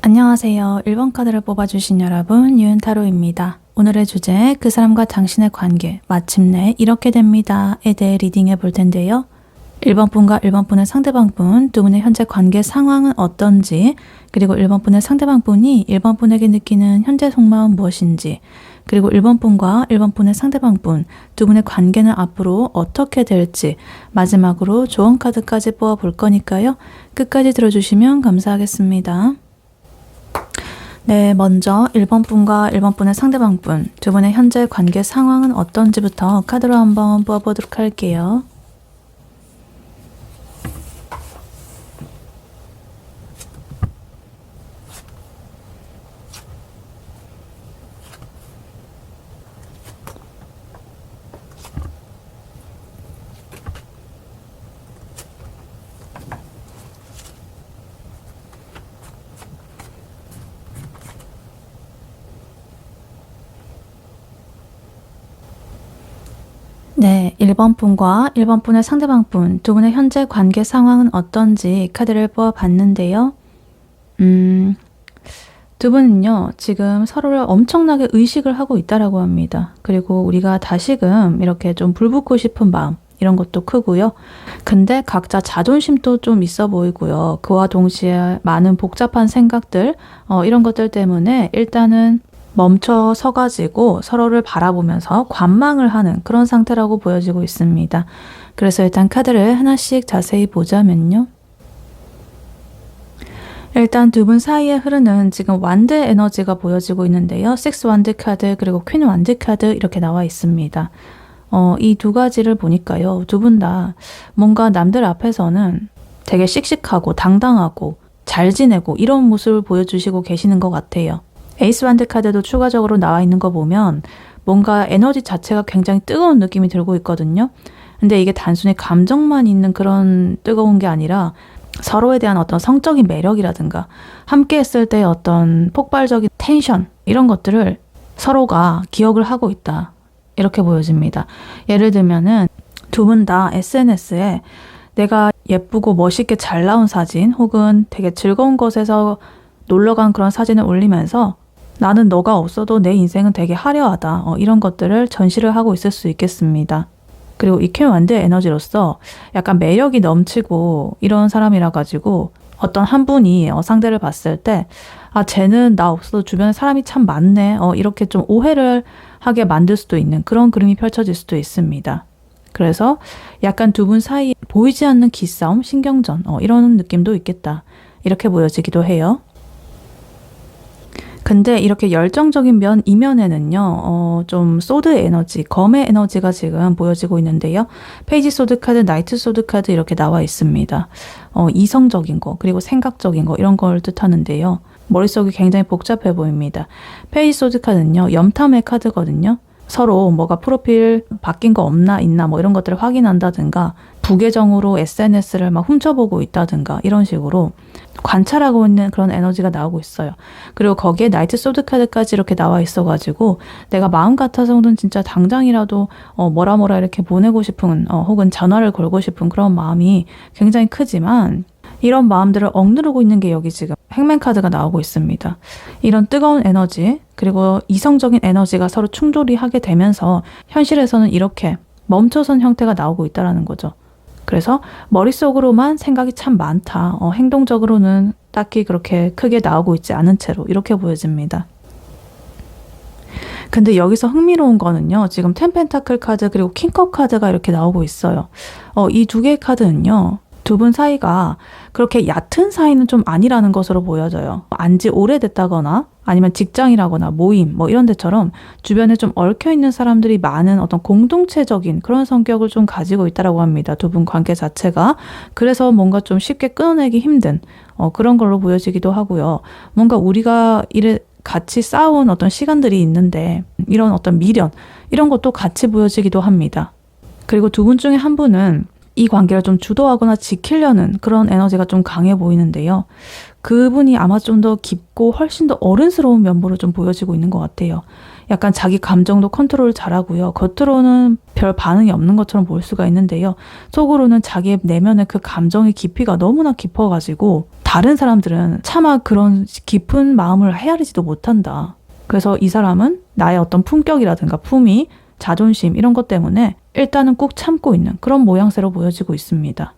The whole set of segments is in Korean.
안녕하세요. 1번 카드를 뽑아주신 여러분, 유은타로입니다. 오늘의 주제, 그 사람과 당신의 관계, 마침내 이렇게 됩니다에 대해 리딩해 볼 텐데요. 1번 분과 1번 분의 상대방 분, 두 분의 현재 관계 상황은 어떤지, 그리고 1번 분의 상대방 분이 1번 분에게 느끼는 현재 속마음 무엇인지, 그리고 1번 분과 1번 분의 상대방 분, 두 분의 관계는 앞으로 어떻게 될지, 마지막으로 조언 카드까지 뽑아 볼 거니까요. 끝까지 들어주시면 감사하겠습니다. 네, 먼저 1번 분과 1번 분의 상대방 분, 두 분의 현재 관계 상황은 어떤지부터 카드로 한번 뽑아보도록 할게요. 네, 1번 분과 1번 분의 상대방 분, 두 분의 현재 관계 상황은 어떤지 카드를 뽑아봤는데요. 두 분은요, 지금 서로를 엄청나게 의식을 하고 있다라고 합니다. 그리고 우리가 다시금 이렇게 좀 불붙고 싶은 마음, 이런 것도 크고요. 근데 각자 자존심도 좀 있어 보이고요. 그와 동시에 많은 복잡한 생각들, 이런 것들 때문에 일단은 멈춰 서가지고 서로를 바라보면서 관망을 하는 그런 상태라고 보여지고 있습니다. 그래서 일단 카드를 하나씩 자세히 보자면요. 일단 두 분 사이에 흐르는 지금 완드 에너지가 보여지고 있는데요. 6 완드 카드 그리고 퀸 완드 카드 이렇게 나와 있습니다. 이 두 가지를 보니까요. 두 분 다 뭔가 남들 앞에서는 되게 씩씩하고 당당하고 잘 지내고 이런 모습을 보여주시고 계시는 것 같아요. 에이스 완드 카드도 추가적으로 나와 있는 거 보면 뭔가 에너지 자체가 굉장히 뜨거운 느낌이 들고 있거든요. 근데 이게 단순히 감정만 있는 그런 뜨거운 게 아니라 서로에 대한 어떤 성적인 매력이라든가 함께 했을 때 어떤 폭발적인 텐션 이런 것들을 서로가 기억을 하고 있다. 이렇게 보여집니다. 예를 들면은 두 분 다 SNS에 내가 예쁘고 멋있게 잘 나온 사진 혹은 되게 즐거운 곳에서 놀러 간 그런 사진을 올리면서 나는 너가 없어도 내 인생은 되게 화려하다. 이런 것들을 전시를 하고 있을 수 있겠습니다. 그리고 이 퀸 완드 에너지로서 약간 매력이 넘치고 이런 사람이라 가지고 어떤 한 분이 상대를 봤을 때 아, 쟤는 나 없어도 주변에 사람이 참 많네. 이렇게 좀 오해를 하게 만들 수도 있는 그런 그림이 펼쳐질 수도 있습니다. 그래서 약간 두 분 사이에 보이지 않는 기싸움, 신경전 이런 느낌도 있겠다. 이렇게 보여지기도 해요. 근데 이렇게 열정적인 면 이면에는요, 좀 소드 에너지, 검의 에너지가 지금 보여지고 있는데요. 페이지 소드 카드, 나이트 소드 카드 이렇게 나와 있습니다. 이성적인 거, 그리고 생각적인 거 이런 걸 뜻하는데요. 머릿속이 굉장히 복잡해 보입니다. 페이지 소드 카드는요, 염탐의 카드거든요. 서로 뭐가 프로필 바뀐 거 없나 있나 뭐 이런 것들을 확인한다든가 부계정으로 SNS를 막 훔쳐보고 있다든가 이런 식으로 관찰하고 있는 그런 에너지가 나오고 있어요. 그리고 거기에 나이트 소드 카드까지 이렇게 나와 있어가지고 내가 마음 같아서는 진짜 당장이라도 뭐라 이렇게 보내고 싶은 혹은 전화를 걸고 싶은 그런 마음이 굉장히 크지만 이런 마음들을 억누르고 있는 게 여기 지금 행맨 카드가 나오고 있습니다. 이런 뜨거운 에너지 그리고 이성적인 에너지가 서로 충돌이 하게 되면서 현실에서는 이렇게 멈춰선 형태가 나오고 있다는 거죠. 그래서 머릿속으로만 생각이 참 많다. 행동적으로는 딱히 그렇게 크게 나오고 있지 않은 채로 이렇게 보여집니다. 근데 여기서 흥미로운 거는요. 지금 텐 펜타클 카드 그리고 킹컵 카드가 이렇게 나오고 있어요. 이 두 개의 카드는요. 두 분 사이가 그렇게 얕은 사이는 좀 아니라는 것으로 보여져요. 안지 오래됐다거나 아니면 직장이라거나 모임 뭐 이런 데처럼 주변에 좀 얽혀있는 사람들이 많은 어떤 공동체적인 그런 성격을 좀 가지고 있다고 합니다. 두 분 관계 자체가. 그래서 뭔가 좀 쉽게 끊어내기 힘든 그런 걸로 보여지기도 하고요. 뭔가 우리가 같이 싸운 어떤 시간들이 있는데 이런 어떤 미련 이런 것도 같이 보여지기도 합니다. 그리고 두 분 중에 한 분은 이 관계를 좀 주도하거나 지키려는 그런 에너지가 좀 강해 보이는데요. 그분이 아마 좀 더 깊고 훨씬 더 어른스러운 면모로 좀 보여지고 있는 것 같아요. 약간 자기 감정도 컨트롤 잘하고요. 겉으로는 별 반응이 없는 것처럼 보일 수가 있는데요. 속으로는 자기의 내면의 그 감정의 깊이가 너무나 깊어가지고 다른 사람들은 차마 그런 깊은 마음을 헤아리지도 못한다. 그래서 이 사람은 나의 어떤 품격이라든가 품위, 자존심 이런 것 때문에 일단은 꾹 참고 있는 그런 모양새로 보여지고 있습니다.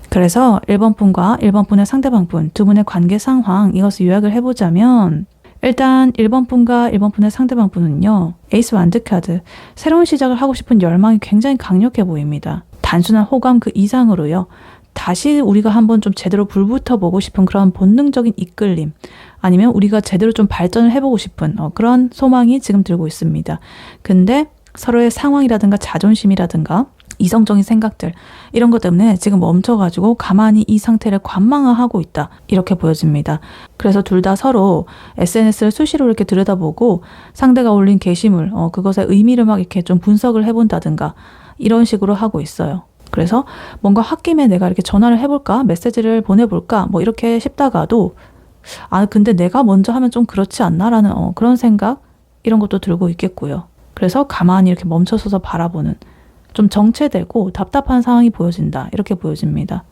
그래서 1번 분과 1번 분의 상대방 분 두 분의 관계 상황 이것을 요약을 해보자면 일단 1번 분과 1번 분의 상대방 분은요. 에이스 완드 카드, 새로운 시작을 하고 싶은 열망이 굉장히 강력해 보입니다. 단순한 호감 그 이상으로요. 다시 우리가 한번 좀 제대로 불붙어 보고 싶은 그런 본능적인 이끌림 아니면 우리가 제대로 좀 발전을 해보고 싶은 그런 소망이 지금 들고 있습니다. 근데 서로의 상황이라든가 자존심이라든가 이성적인 생각들 이런 것 때문에 지금 멈춰가지고 가만히 이 상태를 관망하고 있다 이렇게 보여집니다. 그래서 둘 다 서로 SNS를 수시로 이렇게 들여다보고 상대가 올린 게시물 그것의 의미를 막 이렇게 좀 분석을 해본다든가 이런 식으로 하고 있어요. 그래서 뭔가 홧김에 내가 이렇게 전화를 해볼까 메시지를 보내볼까 뭐 이렇게 싶다가도 근데 내가 먼저 하면 좀 그렇지 않나라는 그런 생각 이런 것도 들고 있겠고요. 그래서 가만히 이렇게 멈춰서서 바라보는 좀 정체되고 답답한 상황이 보여진다 이렇게 보여집니다.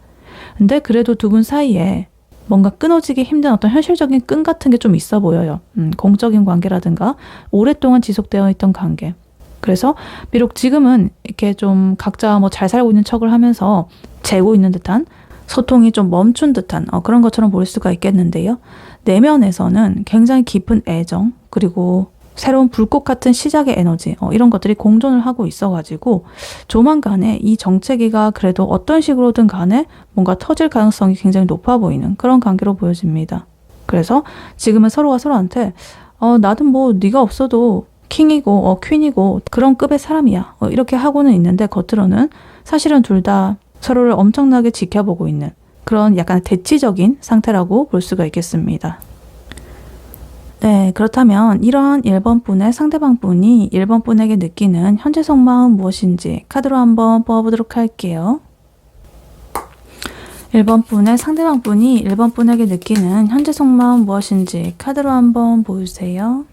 근데 그래도 두 분 사이에 뭔가 끊어지기 힘든 어떤 현실적인 끈 같은 게 좀 있어 보여요. 공적인 관계라든가 오랫동안 지속되어 있던 관계. 그래서 비록 지금은 이렇게 좀 각자 뭐 잘 살고 있는 척을 하면서 재고 있는 듯한 소통이 좀 멈춘 듯한 그런 것처럼 보일 수가 있겠는데요. 내면에서는 굉장히 깊은 애정 그리고 새로운 불꽃 같은 시작의 에너지 이런 것들이 공존을 하고 있어가지고 조만간에 이 정체기가 그래도 어떤 식으로든 간에 뭔가 터질 가능성이 굉장히 높아 보이는 그런 관계로 보여집니다. 그래서 지금은 서로가 서로한테 나는 뭐 네가 없어도 킹이고 퀸이고 그런 급의 사람이야 이렇게 하고는 있는데 겉으로는 사실은 둘 다 서로를 엄청나게 지켜보고 있는 그런 약간 대치적인 상태라고 볼 수가 있겠습니다. 네, 그렇다면 이러한 1번 분의 상대방 분이 1번 분에게 느끼는 현재 속마음 무엇인지 카드로 한번 뽑아보도록 할게요. 1번 분의 상대방 분이 1번 분에게 느끼는 현재 속마음 무엇인지 카드로 한번 보여주세요.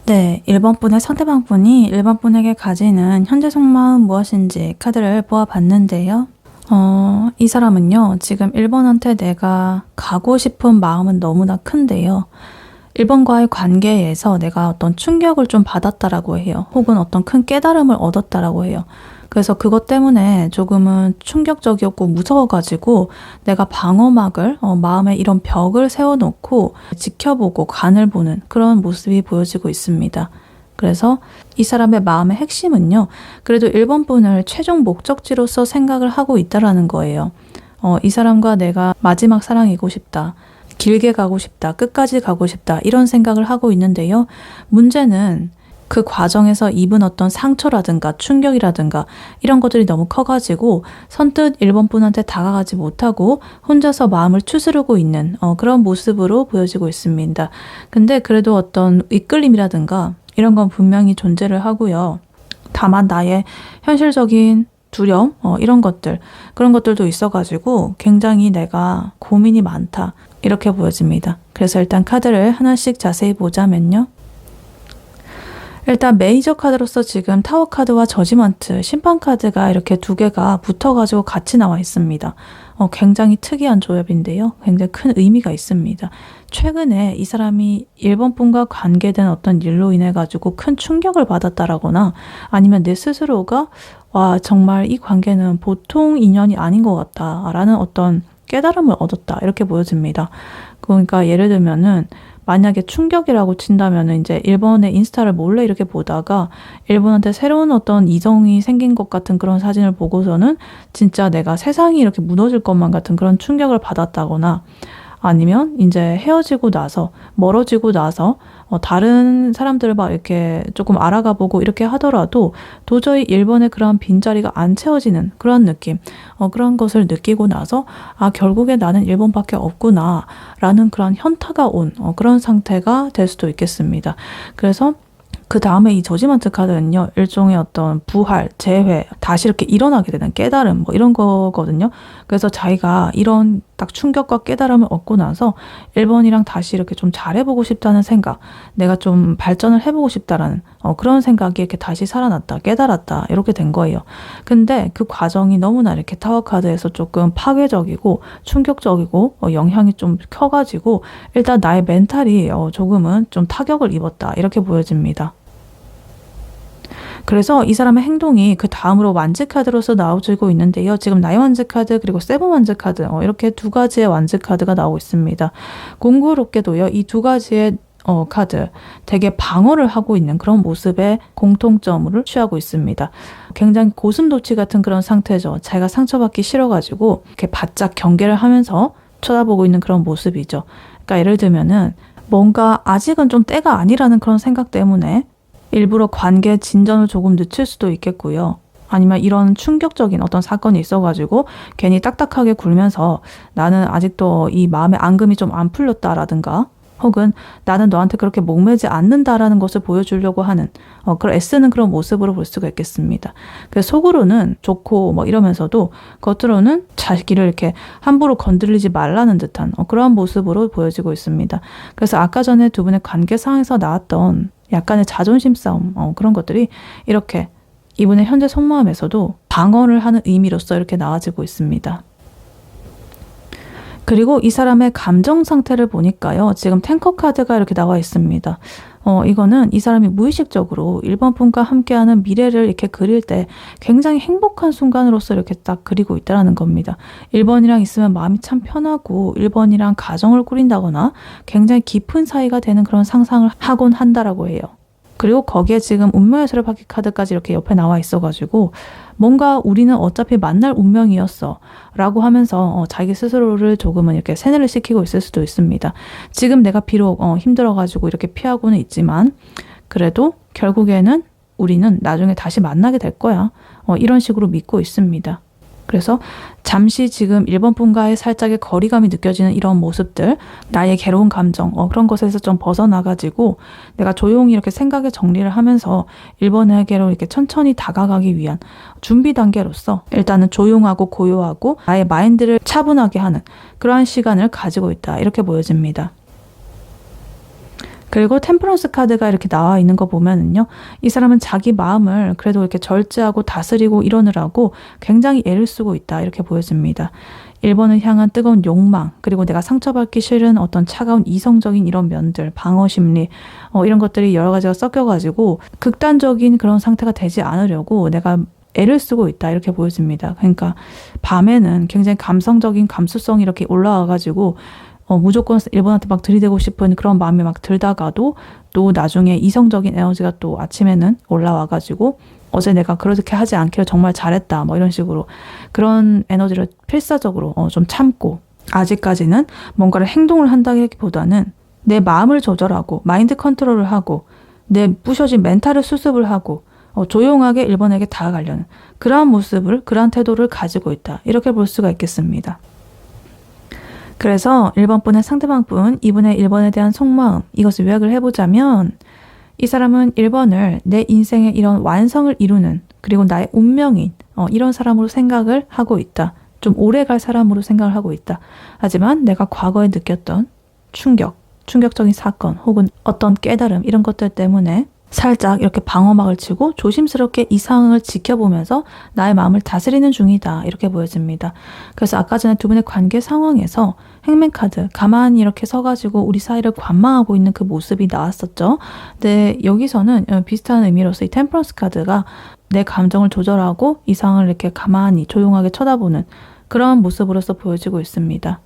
네, 1번 분의 상대방 분이 1번 분에게 가지는 현재 속마음 무엇인지 카드를 보아봤는데요. 이 사람은요, 지금 1번한테 내가 가고 싶은 마음은 너무나 큰데요. 1번과의 관계에서 내가 어떤 충격을 좀 받았다라고 해요. 혹은 어떤 큰 깨달음을 얻었다라고 해요. 그래서 그것 때문에 조금은 충격적이었고 무서워가지고 내가 방어막을 마음에 이런 벽을 세워놓고 지켜보고 간을 보는 그런 모습이 보여지고 있습니다. 그래서 이 사람의 마음의 핵심은요. 그래도 1번 분을 최종 목적지로서 생각을 하고 있다라는 거예요. 이 사람과 내가 마지막 사랑이고 싶다. 길게 가고 싶다. 끝까지 가고 싶다. 이런 생각을 하고 있는데요. 문제는 그 과정에서 입은 어떤 상처라든가 충격이라든가 이런 것들이 너무 커가지고 선뜻 1번 분한테 다가가지 못하고 혼자서 마음을 추스르고 있는 그런 모습으로 보여지고 있습니다. 근데 그래도 어떤 이끌림이라든가 이런 건 분명히 존재를 하고요. 다만 나의 현실적인 두려움 이런 것들 그런 것들도 있어가지고 굉장히 내가 고민이 많다 이렇게 보여집니다. 그래서 일단 카드를 하나씩 자세히 보자면요. 일단 메이저 카드로서 지금 타워 카드와 저지먼트, 심판 카드가 이렇게 두 개가 붙어가지고 같이 나와 있습니다. 굉장히 특이한 조합인데요. 굉장히 큰 의미가 있습니다. 최근에 이 사람이 1번 분과 관계된 어떤 일로 인해 가지고 큰 충격을 받았다라거나 아니면 내 스스로가 와 정말 이 관계는 보통 인연이 아닌 것 같다라는 어떤 깨달음을 얻었다 이렇게 보여집니다. 그러니까 예를 들면은 만약에 충격이라고 친다면은 이제 1번의 인스타를 몰래 이렇게 보다가 1번한테 새로운 어떤 이성이 생긴 것 같은 그런 사진을 보고서는 진짜 내가 세상이 이렇게 무너질 것만 같은 그런 충격을 받았다거나 아니면 이제 헤어지고 나서 멀어지고 나서 다른 사람들을 막 이렇게 조금 알아가 보고 이렇게 하더라도 도저히 1번의 그런 빈자리가 안 채워지는 그런 느낌, 그런 것을 느끼고 나서 결국에 나는 1번밖에 없구나 라는 그런 현타가 온 그런 상태가 될 수도 있겠습니다. 그래서 그 다음에 이 저지먼트 카드는요, 일종의 어떤 부활, 재회, 다시 이렇게 일어나게 되는 깨달음, 뭐 이런 거거든요. 그래서 자기가 이런 딱 충격과 깨달음을 얻고 나서 1번이랑 다시 이렇게 좀 잘해보고 싶다는 생각, 내가 좀 발전을 해보고 싶다라는 그런 생각이 이렇게 다시 살아났다, 깨달았다, 이렇게 된 거예요. 근데 그 과정이 너무나 이렇게 타워 카드에서 조금 파괴적이고 충격적이고 영향이 좀 커가지고 일단 나의 멘탈이 조금은 좀 타격을 입었다, 이렇게 보여집니다. 그래서 이 사람의 행동이 그 다음으로 완즈 카드로서 나오고 있는데요. 지금 나이 완즈 카드 그리고 세븐 완즈 카드 이렇게 두 가지의 완즈 카드가 나오고 있습니다. 공교롭게도요. 이 두 가지의 카드 되게 방어를 하고 있는 그런 모습의 공통점을 취하고 있습니다. 굉장히 고슴도치 같은 그런 상태죠. 자기가 상처받기 싫어가지고 이렇게 바짝 경계를 하면서 쳐다보고 있는 그런 모습이죠. 그러니까 예를 들면은 뭔가 아직은 좀 때가 아니라는 그런 생각 때문에 일부러 관계 진전을 조금 늦출 수도 있겠고요. 아니면 이런 충격적인 어떤 사건이 있어가지고 괜히 딱딱하게 굴면서 나는 아직도 이 마음의 앙금이 좀 안 풀렸다라든가 혹은 나는 너한테 그렇게 목매지 않는다라는 것을 보여주려고 하는 그런 애쓰는 그런 모습으로 볼 수가 있겠습니다. 그래서 속으로는 좋고 뭐 이러면서도 겉으로는 자기를 이렇게 함부로 건드리지 말라는 듯한 그러한 모습으로 보여지고 있습니다. 그래서 아까 전에 두 분의 관계 상황에서 나왔던 약간의 자존심 싸움 그런 것들이 이렇게 이분의 현재 속마음에서도 방어를 하는 의미로서 이렇게 나와지고 있습니다. 그리고 이 사람의 감정 상태를 보니까요. 지금 탱커 카드가 이렇게 나와 있습니다. 이거는 이 사람이 무의식적으로 1번 분과 함께하는 미래를 이렇게 그릴 때 굉장히 행복한 순간으로서 이렇게 딱 그리고 있다는 겁니다. 1번이랑 있으면 마음이 참 편하고 1번이랑 가정을 꾸린다거나 굉장히 깊은 사이가 되는 그런 상상을 하곤 한다라고 해요. 그리고 거기에 지금 운명의 수레바퀴 카드까지 이렇게 옆에 나와 있어가지고 뭔가 우리는 어차피 만날 운명이었어 라고 하면서 자기 스스로를 조금은 이렇게 세뇌를 시키고 있을 수도 있습니다. 지금 내가 비록 힘들어가지고 이렇게 피하고는 있지만 그래도 결국에는 우리는 나중에 다시 만나게 될 거야. 이런 식으로 믿고 있습니다. 그래서 잠시 지금 1번 분과의 살짝의 거리감이 느껴지는 이런 모습들, 나의 괴로운 감정, 그런 것에서 좀 벗어나가지고 내가 조용히 이렇게 생각의 정리를 하면서 1번에게로 이렇게 천천히 다가가기 위한 준비 단계로서 일단은 조용하고 고요하고 나의 마인드를 차분하게 하는 그러한 시간을 가지고 있다. 이렇게 보여집니다. 그리고 템퍼런스 카드가 이렇게 나와 있는 거 보면은요. 이 사람은 자기 마음을 그래도 이렇게 절제하고 다스리고 이러느라고 굉장히 애를 쓰고 있다. 이렇게 보여집니다. 1번을 향한 뜨거운 욕망, 그리고 내가 상처받기 싫은 어떤 차가운 이성적인 이런 면들, 방어 심리, 이런 것들이 여러 가지가 섞여가지고 극단적인 그런 상태가 되지 않으려고 내가 애를 쓰고 있다. 이렇게 보여집니다. 그러니까 밤에는 굉장히 감성적인 감수성이 이렇게 올라와가지고 무조건 1번한테 막 들이대고 싶은 그런 마음이 막 들다가도 또 나중에 이성적인 에너지가 또 아침에는 올라와가지고 어제 내가 그렇게 하지 않기를 정말 잘했다 뭐 이런 식으로 그런 에너지를 필사적으로 좀 참고 아직까지는 뭔가를 행동을 한다기보다는 내 마음을 조절하고 마인드 컨트롤을 하고 내 부셔진 멘탈을 수습을 하고 조용하게 1번에게 다가가려는 그러한 모습을 그러한 태도를 가지고 있다. 이렇게 볼 수가 있겠습니다. 그래서 1번 분의 상대방 분, 2분의 1번에 대한 속마음, 이것을 요약을 해보자면 이 사람은 1번을 내 인생의 이런 완성을 이루는 그리고 나의 운명인 이런 사람으로 생각을 하고 있다. 좀 오래 갈 사람으로 생각을 하고 있다. 하지만 내가 과거에 느꼈던 충격적인 사건 혹은 어떤 깨달음 이런 것들 때문에 살짝 이렇게 방어막을 치고 조심스럽게 이 상황을 지켜보면서 나의 마음을 다스리는 중이다. 이렇게 보여집니다. 그래서 아까 전에 두 분의 관계 상황에서 행맨 카드 가만히 이렇게 서가지고 우리 사이를 관망하고 있는 그 모습이 나왔었죠. 근데 여기서는 비슷한 의미로서 이 템퍼런스 카드가 내 감정을 조절하고 이 상황을 이렇게 가만히 조용하게 쳐다보는 그런 모습으로서 보여지고 있습니다.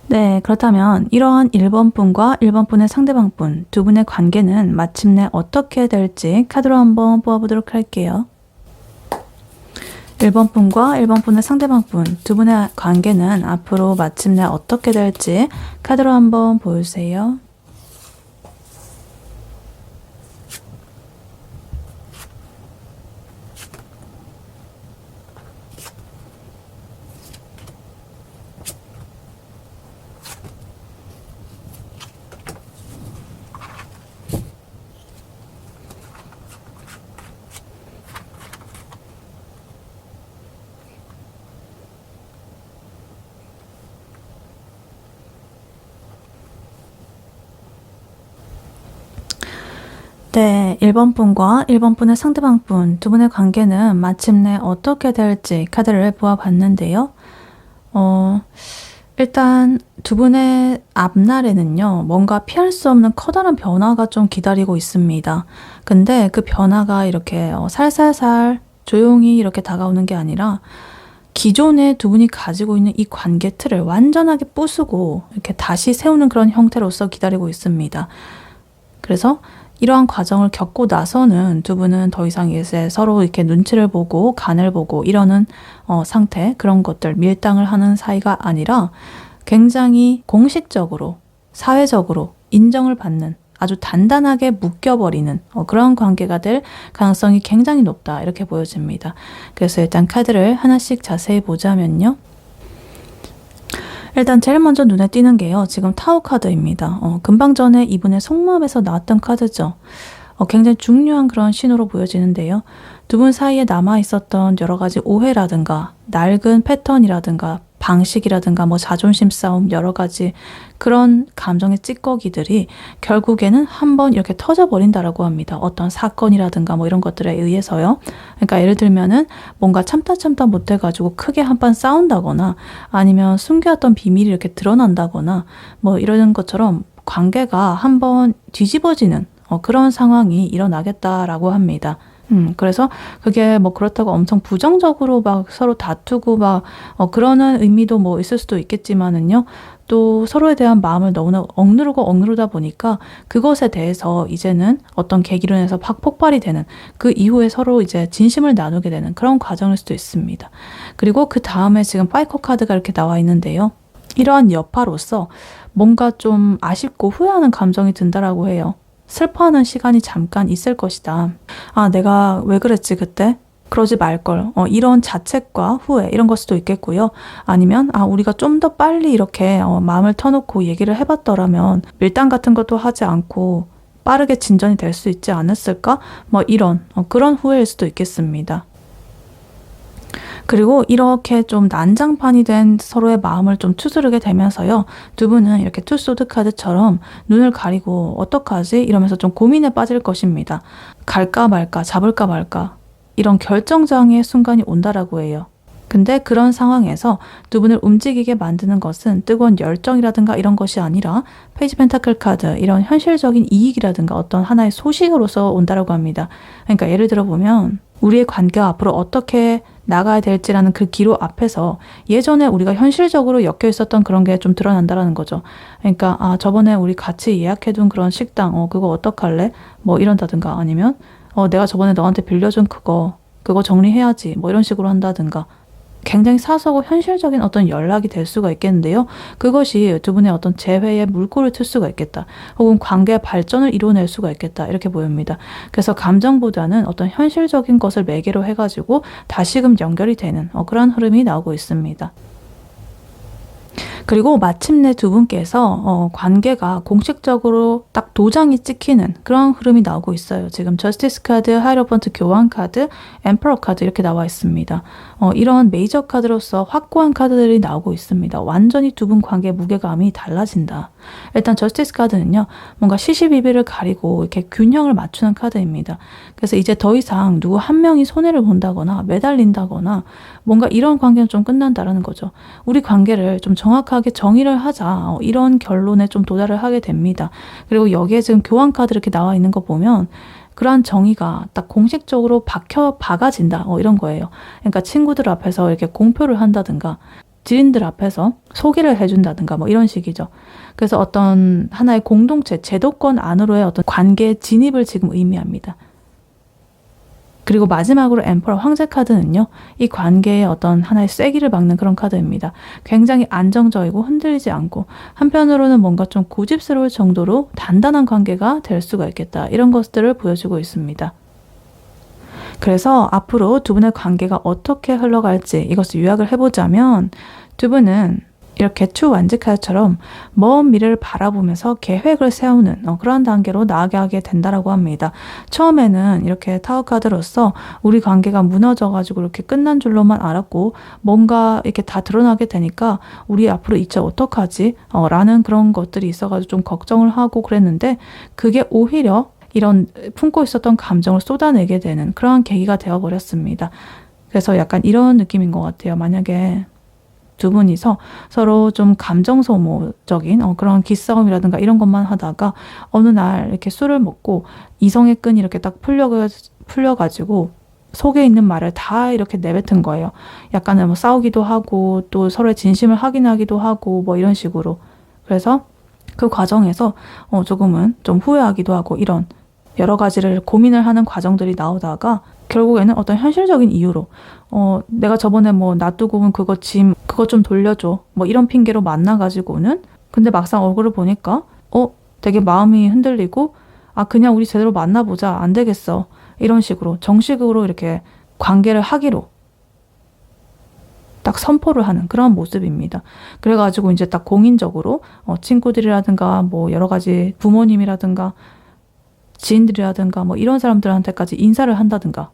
네, 그렇다면 이러한 1번 분과 1번 분의 상대방 분 두 분의 관계는 마침내 어떻게 될지 카드로 한번 뽑아보도록 할게요. 1번 분과 1번 분의 상대방 분 두 분의 관계는 앞으로 마침내 어떻게 될지 카드로 한번 보여주세요. 네, 1번 분과 1번 분의 상대방 분 두 분의 관계는 마침내 어떻게 될지 카드를 보아봤는데요. 일단 두 분의 앞날에는요, 뭔가 피할 수 없는 커다란 변화가 좀 기다리고 있습니다. 근데 그 변화가 이렇게 살살살 조용히 이렇게 다가오는 게 아니라 기존에 두 분이 가지고 있는 이 관계 틀을 완전하게 부수고 이렇게 다시 세우는 그런 형태로서 기다리고 있습니다. 그래서 이러한 과정을 겪고 나서는 두 분은 더 이상 이제 서로 이렇게 눈치를 보고 간을 보고 이러는 상태, 그런 것들 밀당을 하는 사이가 아니라 굉장히 공식적으로 사회적으로 인정을 받는 아주 단단하게 묶여버리는 그런 관계가 될 가능성이 굉장히 높다, 이렇게 보여집니다. 그래서 일단 카드를 하나씩 자세히 보자면요. 일단 제일 먼저 눈에 띄는 게요, 지금 타워 카드입니다. 금방 전에 이분의 속마음에서 나왔던 카드죠. 굉장히 중요한 그런 신호로 보여지는데요. 두 분 사이에 남아 있었던 여러 가지 오해라든가 낡은 패턴이라든가 방식이라든가 뭐 자존심 싸움, 여러 가지 그런 감정의 찌꺼기들이 결국에는 한번 이렇게 터져버린다라고 합니다. 어떤 사건이라든가 뭐 이런 것들에 의해서요. 그러니까 예를 들면은 뭔가 참다 못해가지고 크게 한번 싸운다거나 아니면 숨겨왔던 비밀이 이렇게 드러난다거나 뭐 이런 것처럼 관계가 한번 뒤집어지는 그런 상황이 일어나겠다라고 합니다. 그래서 그게 뭐 그렇다고 엄청 부정적으로 막 서로 다투고 막 그러는 의미도 뭐 있을 수도 있겠지만은요, 또 서로에 대한 마음을 너무나 억누르다 보니까 그것에 대해서 이제는 어떤 계기로 인해서 확 폭발이 되는, 그 이후에 서로 이제 진심을 나누게 되는 그런 과정일 수도 있습니다. 그리고 그 다음에 지금 파이커 카드가 이렇게 나와 있는데요, 이러한 여파로서 뭔가 좀 아쉽고 후회하는 감정이 든다라고 해요. 슬퍼하는 시간이 잠깐 있을 것이다. 아, 내가 왜 그랬지 그때? 그러지 말걸. 이런 자책과 후회, 이런 걸 수도 있겠고요. 아니면 우리가 좀 더 빨리 이렇게 마음을 터놓고 얘기를 해봤더라면 밀당 같은 것도 하지 않고 빠르게 진전이 될 수 있지 않았을까? 뭐 이런 그런 후회일 수도 있겠습니다. 그리고 이렇게 좀 난장판이 된 서로의 마음을 좀 추스르게 되면서요, 두 분은 이렇게 투소드 카드처럼 눈을 가리고 어떡하지? 이러면서 좀 고민에 빠질 것입니다. 갈까 말까, 잡을까 말까, 이런 결정장애의 순간이 온다라고 해요. 근데 그런 상황에서 두 분을 움직이게 만드는 것은 뜨거운 열정이라든가 이런 것이 아니라 페이지 펜타클 카드, 이런 현실적인 이익이라든가 어떤 하나의 소식으로서 온다라고 합니다. 그러니까 예를 들어 보면 우리의 관계가 앞으로 어떻게 나가야 될지라는 그 기로 앞에서 예전에 우리가 현실적으로 엮여 있었던 그런 게 좀 드러난다라는 거죠. 그러니까 저번에 우리 같이 예약해둔 그런 식당 그거 어떡할래? 뭐 이런다든가, 아니면 내가 저번에 너한테 빌려준 그거 정리해야지, 뭐 이런 식으로 한다든가, 굉장히 사소하고 현실적인 어떤 연락이 될 수가 있겠는데요. 그것이 두 분의 어떤 재회에 물꼬를 틀 수가 있겠다. 혹은 관계 발전을 이뤄낼 수가 있겠다. 이렇게 보입니다. 그래서 감정보다는 어떤 현실적인 것을 매개로 해가지고 다시금 연결이 되는 그런 흐름이 나오고 있습니다. 그리고 마침내 두 분께서 관계가 공식적으로 딱 도장이 찍히는 그런 흐름이 나오고 있어요. 지금 저스티스 카드, 하이로펀트 교환 카드, 엠퍼러 카드 이렇게 나와 있습니다. 이런 메이저 카드로서 확고한 카드들이 나오고 있습니다. 완전히 두 분 관계의 무게감이 달라진다. 일단 저스티스 카드는요, 뭔가 시시비비를 가리고 이렇게 균형을 맞추는 카드입니다. 그래서 이제 더 이상 누구 한 명이 손해를 본다거나 매달린다거나 뭔가 이런 관계는 좀 끝난다라는 거죠. 우리 관계를 좀 정확하게 정의를 하자, 이런 결론에 좀 도달을 하게 됩니다. 그리고 여기에 지금 교환 카드 이렇게 나와 있는 거 보면 그러한 정의가 딱 공식적으로 박아진다, 이런 거예요. 그러니까 친구들 앞에서 이렇게 공표를 한다든가 지인들 앞에서 소개를 해준다든가 뭐 이런 식이죠. 그래서 어떤 하나의 공동체, 제도권 안으로의 어떤 관계 진입을 지금 의미합니다. 그리고 마지막으로 엠퍼러 황제 카드는요, 이 관계의 어떤 하나의 쐐기를 막는 그런 카드입니다. 굉장히 안정적이고 흔들리지 않고 한편으로는 뭔가 좀 고집스러울 정도로 단단한 관계가 될 수가 있겠다, 이런 것들을 보여주고 있습니다. 그래서 앞으로 두 분의 관계가 어떻게 흘러갈지 이것을 요약을 해보자면, 두 분은 이렇게 투 완즈 카드처럼 먼 미래를 바라보면서 계획을 세우는 그런 단계로 나아가게 된다라고 합니다. 처음에는 이렇게 타워 카드로서 우리 관계가 무너져가지고 이렇게 끝난 줄로만 알았고 뭔가 이렇게 다 드러나게 되니까 우리 앞으로 이제 어떡하지? 라는 그런 것들이 있어가지고 좀 걱정을 하고 그랬는데, 그게 오히려 이런 품고 있었던 감정을 쏟아내게 되는 그러한 계기가 되어버렸습니다. 그래서 약간 이런 느낌인 것 같아요. 만약에 두 분이서 서로 좀 감정 소모적인 그런 기싸움이라든가 이런 것만 하다가 어느 날 이렇게 술을 먹고 이성의 끈이 이렇게 딱 풀려가지고 속에 있는 말을 다 이렇게 내뱉은 거예요. 약간은 뭐 싸우기도 하고 또 서로의 진심을 확인하기도 하고 뭐 이런 식으로. 그래서 그 과정에서 조금은 좀 후회하기도 하고 이런 여러 가지를 고민을 하는 과정들이 나오다가 결국에는 어떤 현실적인 이유로 내가 저번에 뭐 놔두고 온 그거 짐 그거 좀 돌려줘 뭐 이런 핑계로 만나가지고는 근데 막상 얼굴을 보니까 되게 마음이 흔들리고 그냥 우리 제대로 만나보자 안 되겠어 이런 식으로 정식으로 이렇게 관계를 하기로 딱 선포를 하는 그런 모습입니다. 그래가지고 이제 딱 공인적으로 친구들이라든가 뭐 여러 가지 부모님이라든가 지인들이라든가 뭐 이런 사람들한테까지 인사를 한다든가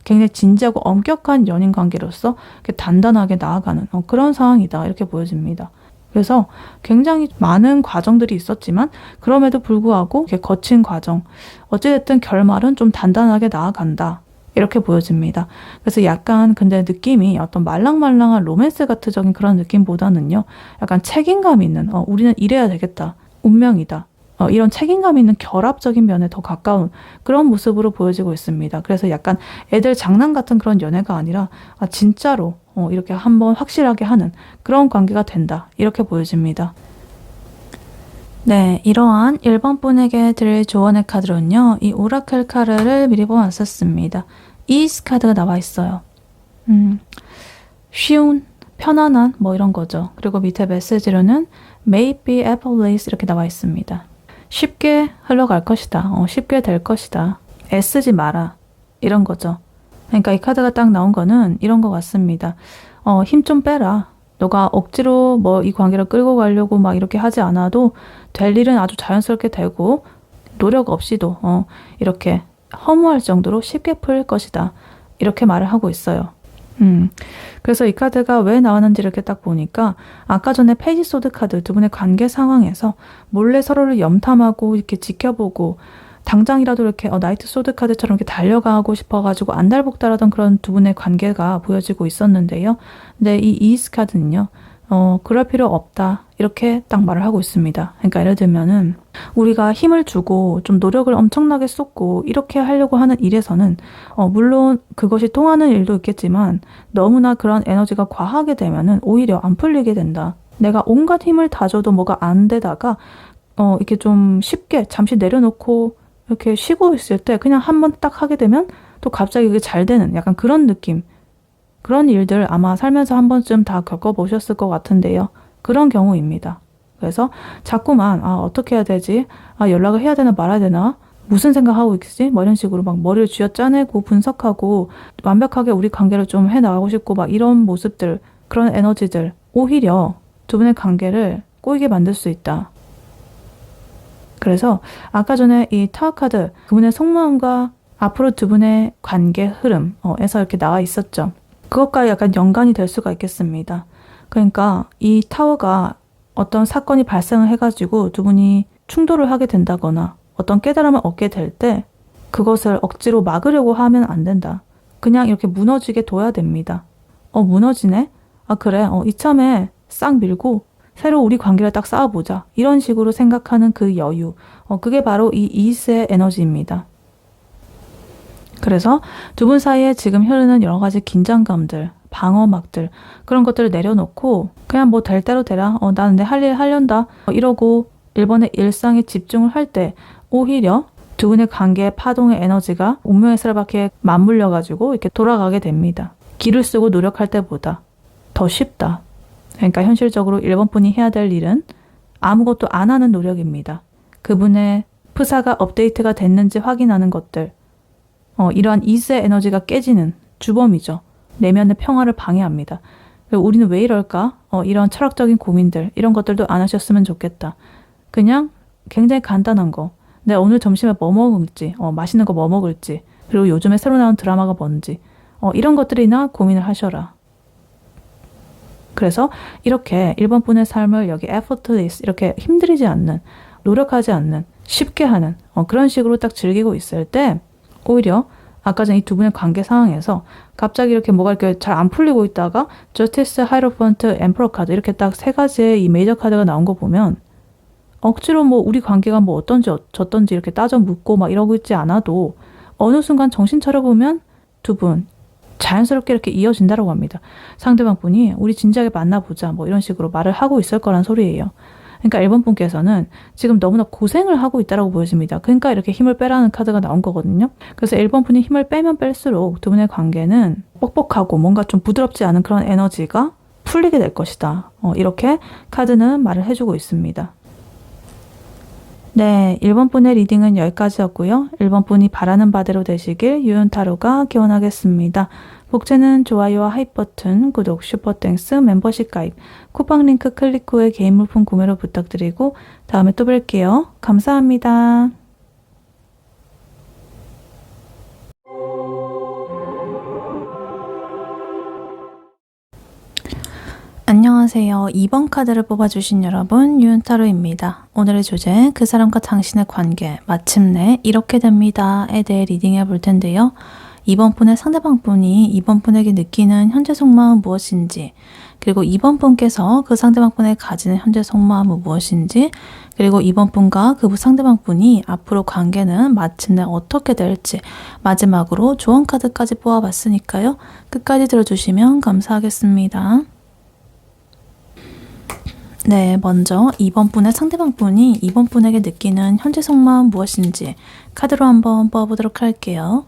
굉장히 진지하고 엄격한 연인 관계로서 이렇게 단단하게 나아가는 그런 상황이다 이렇게 보여집니다. 그래서 굉장히 많은 과정들이 있었지만 그럼에도 불구하고 이렇게 거친 과정 어찌됐든 결말은 좀 단단하게 나아간다 이렇게 보여집니다. 그래서 약간 근데 느낌이 어떤 말랑말랑한 로맨스 같은 그런 느낌보다는요 약간 책임감 있는 우리는 이래야 되겠다 운명이다 이런 책임감 있는 결합적인 면에 더 가까운 그런 모습으로 보여지고 있습니다. 그래서 약간 애들 장난 같은 그런 연애가 아니라 진짜로 이렇게 한번 확실하게 하는 그런 관계가 된다. 이렇게 보여집니다. 네, 이러한 1번 분에게 드릴 조언의 카드로는요. 이 오라클 카드를 미리 뽑아놨었습니다. 이스 카드가 나와 있어요. 쉬운, 편안한 뭐 이런 거죠. 그리고 밑에 메시지로는 may be effortless 이렇게 나와 있습니다. 쉽게 흘러갈 것이다. 쉽게 될 것이다. 애쓰지 마라. 이런 거죠. 그러니까 이 카드가 딱 나온 거는 이런 것 같습니다. 힘 좀 빼라. 너가 억지로 뭐 이 관계를 끌고 가려고 막 이렇게 하지 않아도 될 일은 아주 자연스럽게 되고 노력 없이도 이렇게 허무할 정도로 쉽게 풀 것이다. 이렇게 말을 하고 있어요. 그래서 이 카드가 왜 나왔는지 이렇게 딱 보니까 아까 전에 페이지 소드 카드 두 분의 관계 상황에서 몰래 서로를 염탐하고 이렇게 지켜보고 당장이라도 이렇게 나이트 소드 카드처럼 이렇게 달려가고 싶어가지고 안달복달하던 그런 두 분의 관계가 보여지고 있었는데요. 근데 이 이스 카드는요. 그럴 필요 없다. 이렇게 딱 말을 하고 있습니다. 그러니까 예를 들면은 우리가 힘을 주고 좀 노력을 엄청나게 쏟고 이렇게 하려고 하는 일에서는 물론 그것이 통하는 일도 있겠지만 너무나 그런 에너지가 과하게 되면은 오히려 안 풀리게 된다. 내가 온갖 힘을 다 줘도 뭐가 안 되다가 이렇게 좀 쉽게 잠시 내려놓고 이렇게 쉬고 있을 때 그냥 한번 딱 하게 되면 또 갑자기 그게 잘 되는 약간 그런 느낌. 그런 일들 아마 살면서 한 번쯤 다 겪어보셨을 것 같은데요. 그런 경우입니다. 그래서 자꾸만 어떻게 해야 되지? 연락을 해야 되나 말아야 되나? 무슨 생각하고 있지? 뭐 이런 식으로 막 머리를 쥐어짜내고 분석하고 완벽하게 우리 관계를 좀 해나가고 싶고 막 이런 모습들, 그런 에너지들 오히려 두 분의 관계를 꼬이게 만들 수 있다. 그래서 아까 전에 이 타워 카드 그분의 속마음과 앞으로 두 분의 관계 흐름에서 이렇게 나와 있었죠. 그것과 약간 연관이 될 수가 있겠습니다. 그러니까 이 타워가 어떤 사건이 발생을 해가지고 두 분이 충돌을 하게 된다거나 어떤 깨달음을 얻게 될 때 그것을 억지로 막으려고 하면 안 된다. 그냥 이렇게 무너지게 둬야 됩니다. 무너지네? 그래. 이참에 싹 밀고 새로 우리 관계를 딱 쌓아보자. 이런 식으로 생각하는 그 여유. 그게 바로 이 이스의 에너지입니다. 그래서 두 분 사이에 지금 흐르는 여러 가지 긴장감들, 방어막들 그런 것들을 내려놓고 그냥 뭐 될 대로 되라. 나는 내 할 일 하련다. 이러고 일본의 일상에 집중을 할 때 오히려 두 분의 관계의 파동의 에너지가 운명의 스라바키에 맞물려가지고 이렇게 돌아가게 됩니다. 기를 쓰고 노력할 때보다 더 쉽다. 그러니까 현실적으로 일본 분이 해야 될 일은 아무것도 안 하는 노력입니다. 그분의 프사가 업데이트가 됐는지 확인하는 것들. 이러한 이스의 에너지가 깨지는 주범이죠. 내면의 평화를 방해합니다. 우리는 왜 이럴까? 이런 철학적인 고민들, 이런 것들도 안 하셨으면 좋겠다. 그냥 굉장히 간단한 거. 내가 오늘 점심에 뭐 먹을지, 맛있는 거 뭐 먹을지, 그리고 요즘에 새로 나온 드라마가 뭔지, 이런 것들이나 고민을 하셔라. 그래서 이렇게 1번 분의 삶을 여기 effortless, 이렇게 힘들이지 않는, 노력하지 않는, 쉽게 하는 그런 식으로 딱 즐기고 있을 때 오히려 아까 전 이 두 분의 관계 상황에서 갑자기 이렇게 뭐가 이렇게 잘 안 풀리고 있다가 저스티스, 하이로펀트, 엠퍼러 카드 이렇게 딱 세 가지의 이 메이저 카드가 나온 거 보면 억지로 뭐 우리 관계가 뭐 어떤지 저떤지 이렇게 따져 묻고 막 이러고 있지 않아도 어느 순간 정신 차려보면 두 분 자연스럽게 이렇게 이어진다라고 합니다. 상대방 분이 우리 진지하게 만나보자 뭐 이런 식으로 말을 하고 있을 거란 소리예요. 그러니까 1번 분께서는 지금 너무나 고생을 하고 있다라고 보여집니다. 그러니까 이렇게 힘을 빼라는 카드가 나온 거거든요. 그래서 1번 분이 힘을 빼면 뺄수록 두 분의 관계는 뻑뻑하고 뭔가 좀 부드럽지 않은 그런 에너지가 풀리게 될 것이다. 이렇게 카드는 말을 해주고 있습니다. 네, 1번 분의 리딩은 여기까지였고요. 1번 분이 바라는 바대로 되시길 유연타로가 기원하겠습니다. 복제는 좋아요와 하이 버튼, 구독, 슈퍼땡스, 멤버십 가입, 쿠팡 링크 클릭 후에 개인 물품 구매로 부탁드리고 다음에 또 뵐게요. 감사합니다. 안녕하세요. 2번 카드를 뽑아주신 여러분, 유은타로입니다. 오늘의 주제, 그 사람과 당신의 관계, 마침내 이렇게 됩니다에 대해 리딩해 볼 텐데요. 2번 분의 상대방 분이 2번 분에게 느끼는 현재 속마음은 무엇인지, 그리고 2번 분께서 그 상대방 분에게 가지는 현재 속마음은 무엇인지, 그리고 2번 분과 그 상대방 분이 앞으로 관계는 마침내 어떻게 될지, 마지막으로 조언 카드까지 뽑아봤으니까요. 끝까지 들어주시면 감사하겠습니다. 네, 먼저 2번 분의 상대방 분이 2번 분에게 느끼는 현재 속마음 무엇인지 카드로 한번 뽑아보도록 할게요.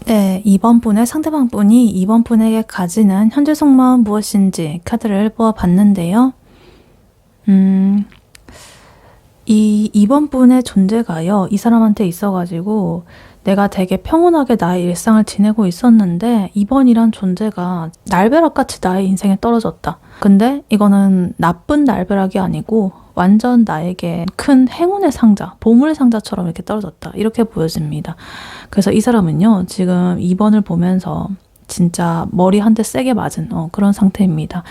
네, 2번 분의 상대방 분이 2번 분에게 가지는 현재 속마음 무엇인지 카드를 뽑아봤는데요. 이 2번 분의 존재가요, 이 사람한테 있어가지고 내가 되게 평온하게 나의 일상을 지내고 있었는데 2번이란 존재가 날벼락같이 나의 인생에 떨어졌다. 근데 이거는 나쁜 날벼락이 아니고 완전 나에게 큰 행운의 상자, 보물의 상자처럼 이렇게 떨어졌다. 이렇게 보여집니다. 그래서 이 사람은요, 지금 2번을 보면서 진짜 머리 한 대 세게 맞은 그런 상태입니다.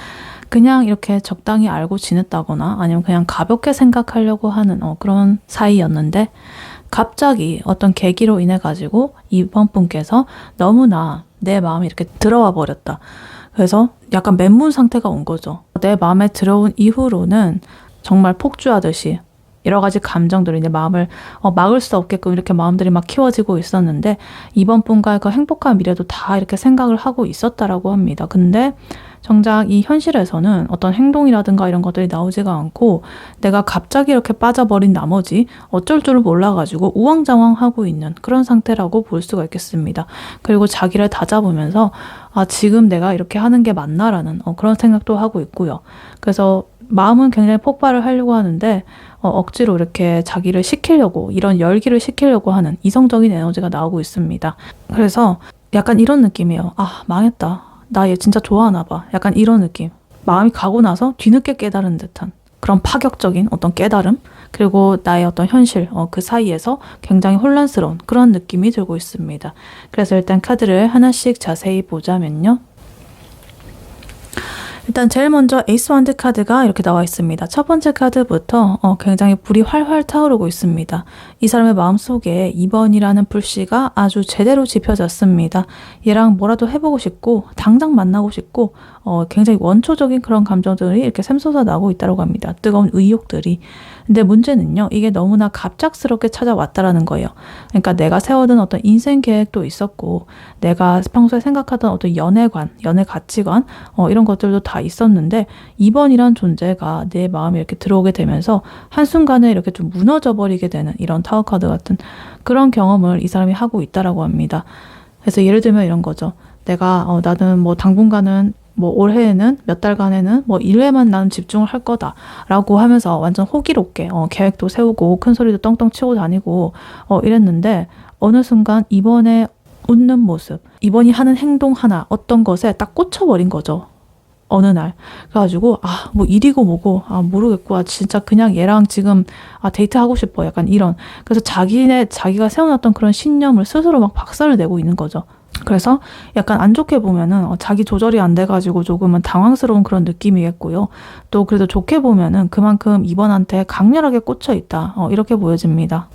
그냥 이렇게 적당히 알고 지냈다거나 아니면 그냥 가볍게 생각하려고 하는 그런 사이였는데 갑자기 어떤 계기로 인해 가지고 2번 분께서 너무나 내 마음에 이렇게 들어와 버렸다. 그래서 약간 멘문 상태가 온 거죠. 내 마음에 들어온 이후로는 정말 폭주하듯이 여러 가지 감정들이 이제 마음을 막을 수 없게끔 이렇게 마음들이 막 키워지고 있었는데 2번 분과의 그 행복한 미래도 다 이렇게 생각을 하고 있었다라고 합니다. 근데 정작 이 현실에서는 어떤 행동이라든가 이런 것들이 나오지가 않고 내가 갑자기 이렇게 빠져버린 나머지 어쩔 줄을 몰라가지고 우왕좌왕하고 있는 그런 상태라고 볼 수가 있겠습니다. 그리고 자기를 다잡으면서 지금 내가 이렇게 하는 게 맞나라는 그런 생각도 하고 있고요. 그래서 마음은 굉장히 폭발을 하려고 하는데 억지로 이렇게 자기를 식히려고 이런 열기를 식히려고 하는 이성적인 에너지가 나오고 있습니다. 그래서 약간 이런 느낌이에요. 망했다. 나 얘 진짜 좋아하나 봐. 약간 이런 느낌. 마음이 가고 나서 뒤늦게 깨달은 듯한 그런 파격적인 어떤 깨달음, 그리고 나의 어떤 현실 그 사이에서 굉장히 혼란스러운 그런 느낌이 들고 있습니다. 그래서 일단 카드를 하나씩 자세히 보자면요. 일단 제일 먼저 에이스 원드 카드가 이렇게 나와 있습니다. 첫 번째 카드부터 굉장히 불이 활활 타오르고 있습니다. 이 사람의 마음속에 2번이라는 불씨가 아주 제대로 지펴졌습니다. 얘랑 뭐라도 해보고 싶고 당장 만나고 싶고 굉장히 원초적인 그런 감정들이 이렇게 샘솟아 나오고 있다고 합니다. 뜨거운 의욕들이. 근데 문제는요, 이게 너무나 갑작스럽게 찾아왔다라는 거예요. 그러니까 내가 세워둔 어떤 인생 계획도 있었고 내가 평소에 생각하던 어떤 연애관, 연애 가치관 이런 것들도 다 있었는데 2번이란 존재가 내 마음에 이렇게 들어오게 되면서 한순간에 이렇게 좀 무너져 버리게 되는 이런 타워 카드 같은 그런 경험을 이 사람이 하고 있다라고 합니다. 그래서 예를 들면 이런 거죠. 내가 나는 뭐 당분간은 뭐 올해에는 몇 달간에는 뭐 일에만 나는 집중을 할 거다라고 하면서 완전 호기롭게 계획도 세우고 큰 소리도 떵떵 치고 다니고 이랬는데 어느 순간 이번에 웃는 모습, 이번이 하는 행동 하나 어떤 것에 딱 꽂혀버린 거죠. 어느 날. 그래가지고 뭐 일이고 뭐고 모르겠고 진짜 그냥 얘랑 지금 데이트하고 싶어 약간 이런. 그래서 자기가 세워놨던 그런 신념을 스스로 막 박살을 내고 있는 거죠. 그래서 약간 안 좋게 보면은 자기 조절이 안 돼가지고 조금은 당황스러운 그런 느낌이겠고요. 또 그래도 좋게 보면은 그만큼 이번한테 강렬하게 꽂혀 있다. 이렇게 보여집니다.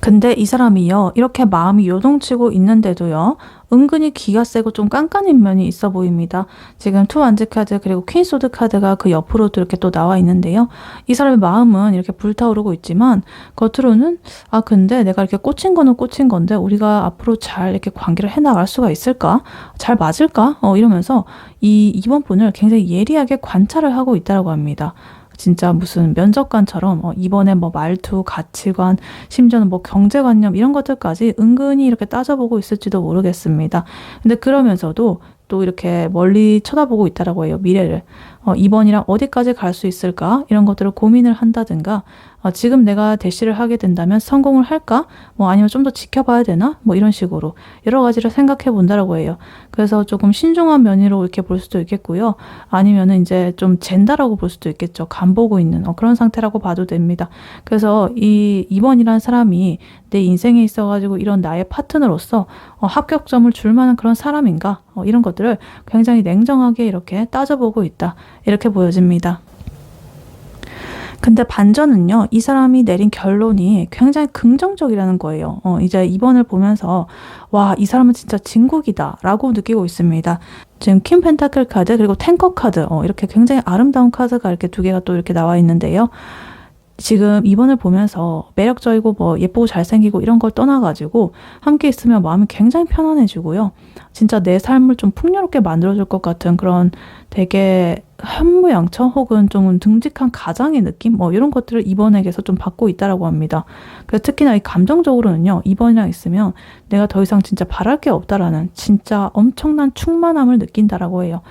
근데 이 사람이요, 이렇게 마음이 요동치고 있는데도요, 은근히 기가 세고 좀 깐깐한 면이 있어 보입니다. 지금 투 완즈 카드 그리고 퀸 소드 카드가 그 옆으로도 이렇게 또 나와 있는데요. 이 사람의 마음은 이렇게 불타오르고 있지만 겉으로는 근데 내가 이렇게 꽂힌 거는 꽂힌 건데 우리가 앞으로 잘 이렇게 관계를 해나갈 수가 있을까? 잘 맞을까? 이러면서 이번 분을 굉장히 예리하게 관찰을 하고 있다고 합니다. 진짜 무슨 면접관처럼 이번에 뭐 말투, 가치관, 심지어는 뭐 경제관념 이런 것들까지 은근히 이렇게 따져보고 있을지도 모르겠습니다. 근데 그러면서도 또 이렇게 멀리 쳐다보고 있다라고 해요. 미래를. 이번이랑 어디까지 갈 수 있을까? 이런 것들을 고민을 한다든가 지금 내가 대시를 하게 된다면 성공을 할까? 아니면 좀 더 지켜봐야 되나? 이런 식으로 여러 가지를 생각해 본다라고 해요. 그래서 조금 신중한 면으로 이렇게 볼 수도 있겠고요. 아니면은 이제 좀 잰다라고 볼 수도 있겠죠. 간보고 있는 그런 상태라고 봐도 됩니다. 그래서 이번이란 사람이 내 인생에 있어가지고 이런 나의 파트너로서 합격점을 줄 만한 그런 사람인가? 이런 것들을 굉장히 냉정하게 이렇게 따져보고 있다. 이렇게 보여집니다. 근데 반전은요, 이 사람이 내린 결론이 굉장히 긍정적이라는 거예요. 이제 이번을 보면서, 와, 이 사람은 진짜 진국이다 라고 느끼고 있습니다. 지금 퀸 펜타클 카드, 그리고 탱커 카드, 이렇게 굉장히 아름다운 카드가 이렇게 두 개가 또 이렇게 나와 있는데요. 지금 이번을 보면서 매력적이고 예쁘고 잘생기고 이런 걸 떠나가지고 함께 있으면 마음이 굉장히 편안해지고요. 진짜 내 삶을 좀 풍요롭게 만들어줄 것 같은 그런 되게 현모양처 혹은 좀 듬직한 가장의 느낌? 이런 것들을 이번에게서 좀 받고 있다라고 합니다. 그래서 특히나 이 감정적으로는요, 이번이랑 있으면 내가 더 이상 진짜 바랄 게 없다라는 진짜 엄청난 충만함을 느낀다라고 해요.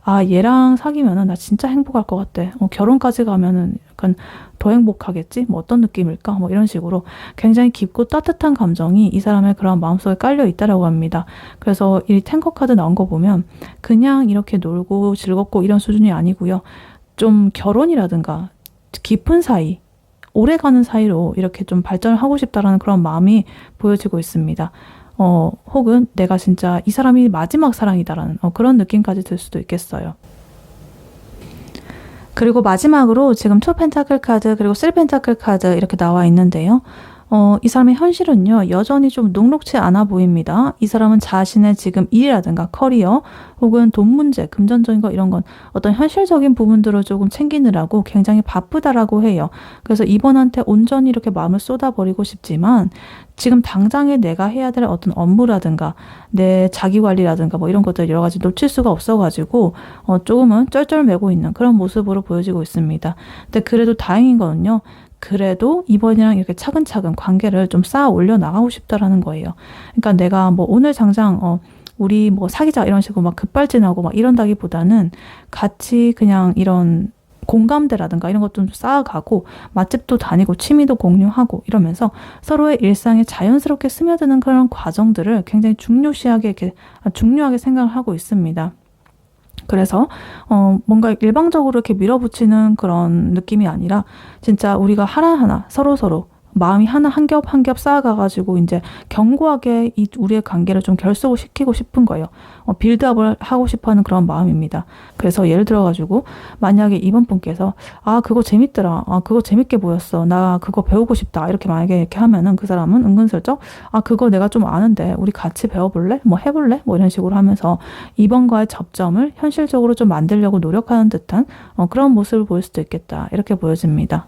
얘랑 사귀면은 나 진짜 행복할 것 같아. 결혼까지 가면은 약간 더 행복하겠지? 어떤 느낌일까? 이런 식으로 굉장히 깊고 따뜻한 감정이 이 사람의 그런 마음속에 깔려 있다라고 합니다. 그래서 이 탱커 카드 나온 거 보면 그냥 이렇게 놀고 즐겁고 이런 수준이 아니고요. 좀 결혼이라든가 깊은 사이, 오래가는 사이로 이렇게 좀 발전을 하고 싶다라는 그런 마음이 보여지고 있습니다. 혹은 내가 진짜 이 사람이 마지막 사랑이다라는 그런 느낌까지 들 수도 있겠어요. 그리고 마지막으로 지금 투 펜타클 카드 그리고 쓰리 펜타클 카드 이렇게 나와 있는데요. 이 사람의 현실은요, 여전히 좀 녹록치 않아 보입니다. 이 사람은 자신의 지금 일이라든가 커리어 혹은 돈 문제, 금전적인 거 이런 건 어떤 현실적인 부분들을 조금 챙기느라고 굉장히 바쁘다라고 해요. 그래서 이번한테 온전히 이렇게 마음을 쏟아버리고 싶지만 지금 당장에 내가 해야 될 어떤 업무라든가 내 자기관리라든가 이런 것들 여러 가지 놓칠 수가 없어가지고 조금은 쩔쩔매고 있는 그런 모습으로 보여지고 있습니다. 근데 그래도 다행인 거는요. 그래도 이번이랑 이렇게 차근차근 관계를 좀 쌓아 올려 나가고 싶다라는 거예요. 그러니까 내가 오늘 당장 우리 사귀자 이런 식으로 막 급발진하고 막 이런다기보다는 같이 그냥 이런 공감대라든가 이런 것 좀 쌓아가고 맛집도 다니고 취미도 공유하고 이러면서 서로의 일상에 자연스럽게 스며드는 그런 과정들을 굉장히 중요하게 생각을 하고 있습니다. 그래서 뭔가 일방적으로 이렇게 밀어붙이는 그런 느낌이 아니라 진짜 우리가 하나하나 서로서로 마음이 한 겹 한 겹 쌓아가가지고 이제 견고하게 우리의 관계를 좀 결속을 시키고 싶은 거예요. 빌드업을 하고 싶어하는 그런 마음입니다. 그래서 예를 들어가지고 만약에 이번 분께서 그거 재밌더라. 그거 재밌게 보였어. 나 그거 배우고 싶다. 이렇게 만약에 이렇게 하면은 그 사람은 은근슬쩍 그거 내가 좀 아는데 우리 같이 배워볼래? 해볼래? 이런 식으로 하면서 이번과의 접점을 현실적으로 좀 만들려고 노력하는 듯한 그런 모습을 보일 수도 있겠다. 이렇게 보여집니다.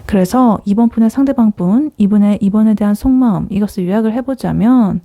그래서 이번 분의 상대방 분, 이분의 이번에 대한 속마음, 이것을 요약을 해보자면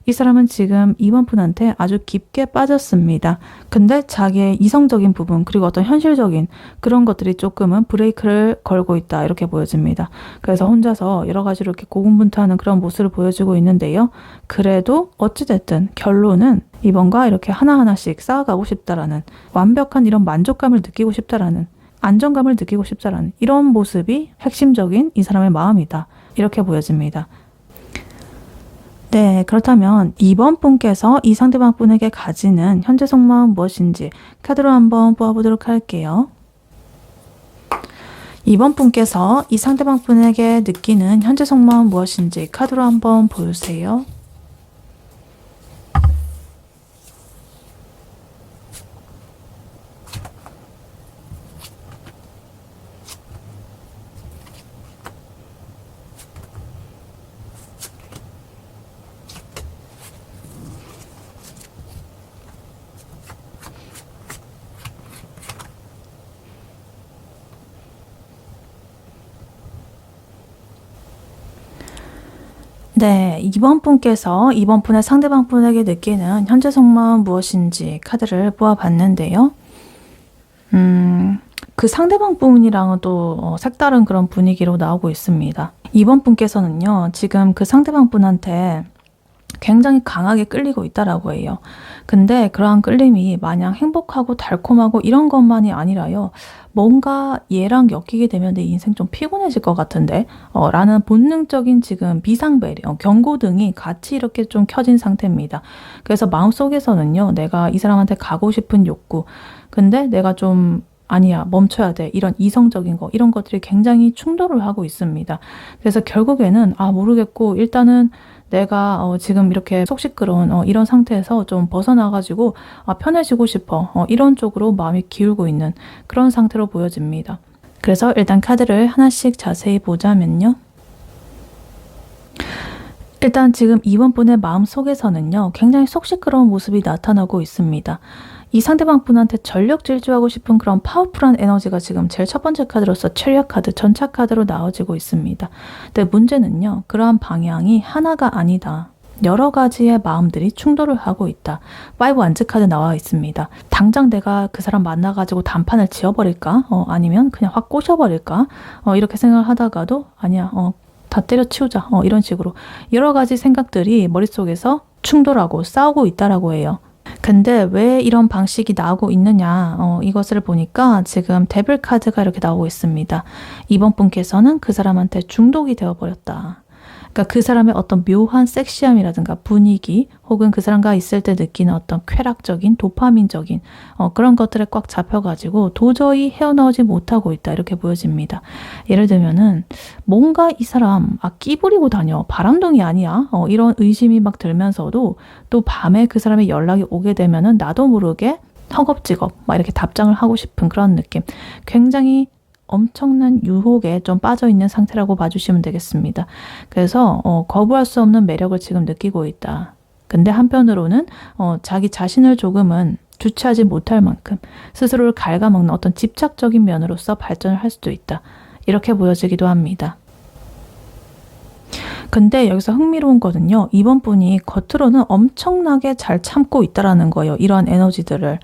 이 사람은 지금 이번 분한테 아주 깊게 빠졌습니다. 근데 자기의 이성적인 부분 그리고 어떤 현실적인 그런 것들이 조금은 브레이크를 걸고 있다 이렇게 보여집니다. 그래서 혼자서 여러 가지로 이렇게 고군분투하는 그런 모습을 보여주고 있는데요. 그래도 어찌됐든 결론은 이번과 이렇게 하나하나씩 쌓아가고 싶다라는 완벽한 이런 만족감을 느끼고 싶다라는 안정감을 느끼고 싶다라는 이런 모습이 핵심적인 이 사람의 마음이다. 이렇게 보여집니다. 네, 그렇다면 2번 분께서 이 상대방 분에게 가지는 현재 속마음 무엇인지 카드로 한번 뽑아보도록 할게요. 2번 분께서 이 상대방 분에게 느끼는 현재 속마음 무엇인지 카드로 한번 보여주세요. 네, 2번 분께서 2번 분의 상대방 분에게 느끼는 현재 속마음 무엇인지 카드를 뽑아봤는데요. 그 상대방 분이랑은 또 색다른 그런 분위기로 나오고 있습니다. 2번 분께서는요, 지금 그 상대방 분한테 굉장히 강하게 끌리고 있다라고 해요. 근데 그러한 끌림이 마냥 행복하고 달콤하고 이런 것만이 아니라요. 뭔가 얘랑 엮이게 되면 내 인생 좀 피곤해질 것 같은데 라는 본능적인 지금 비상벨, 경고등이 같이 이렇게 좀 켜진 상태입니다. 그래서 마음속에서는요. 내가 이 사람한테 가고 싶은 욕구, 근데 내가 좀 아니야, 멈춰야 돼. 이런 이성적인 거, 이런 것들이 굉장히 충돌을 하고 있습니다. 그래서 결국에는 모르겠고 일단은 내가 지금 이렇게 속 시끄러운 이런 상태에서 좀 벗어나가지고 편해지고 싶어. 이런 쪽으로 마음이 기울고 있는 그런 상태로 보여집니다. 그래서 일단 카드를 하나씩 자세히 보자면요. 일단 지금 2번 분의 마음 속에서는요. 굉장히 속 시끄러운 모습이 나타나고 있습니다. 이 상대방 분한테 전력 질주하고 싶은 그런 파워풀한 에너지가 지금 제일 첫 번째 카드로서 체리엇 카드, 전차 카드로 나와지고 있습니다. 근데 문제는요. 그러한 방향이 하나가 아니다. 여러 가지의 마음들이 충돌을 하고 있다. 5 완즈 카드 나와 있습니다. 당장 내가 그 사람 만나가지고 단판을 지어버릴까? 아니면 그냥 확 꼬셔버릴까? 이렇게 생각을 하다가도 아니야. 다 때려치우자. 이런 식으로 여러 가지 생각들이 머릿속에서 충돌하고 싸우고 있다라고 해요. 근데 왜 이런 방식이 나오고 있느냐 이것을 보니까 지금 데빌 카드가 이렇게 나오고 있습니다. 이번 분께서는 그 사람한테 중독이 되어버렸다. 그러니까 그 사람의 어떤 묘한 섹시함이라든가 분위기 혹은 그 사람과 있을 때 느끼는 어떤 쾌락적인 도파민적인 그런 것들에 꽉 잡혀가지고 도저히 헤어나오지 못하고 있다 이렇게 보여집니다. 예를 들면은 뭔가 이 사람 끼 부리고 다녀 바람둥이 아니야 이런 의심이 막 들면서도 또 밤에 그 사람의 연락이 오게 되면은 나도 모르게 허겁지겁 막 이렇게 답장을 하고 싶은 그런 느낌 굉장히 엄청난 유혹에 좀 빠져있는 상태라고 봐주시면 되겠습니다. 그래서 거부할 수 없는 매력을 지금 느끼고 있다. 근데 한편으로는 자기 자신을 조금은 주체하지 못할 만큼 스스로를 갉아먹는 어떤 집착적인 면으로서 발전을 할 수도 있다. 이렇게 보여지기도 합니다. 근데 여기서 흥미로운 거는요. 이번 분이 겉으로는 엄청나게 잘 참고 있다라는 거예요. 이러한 에너지들을.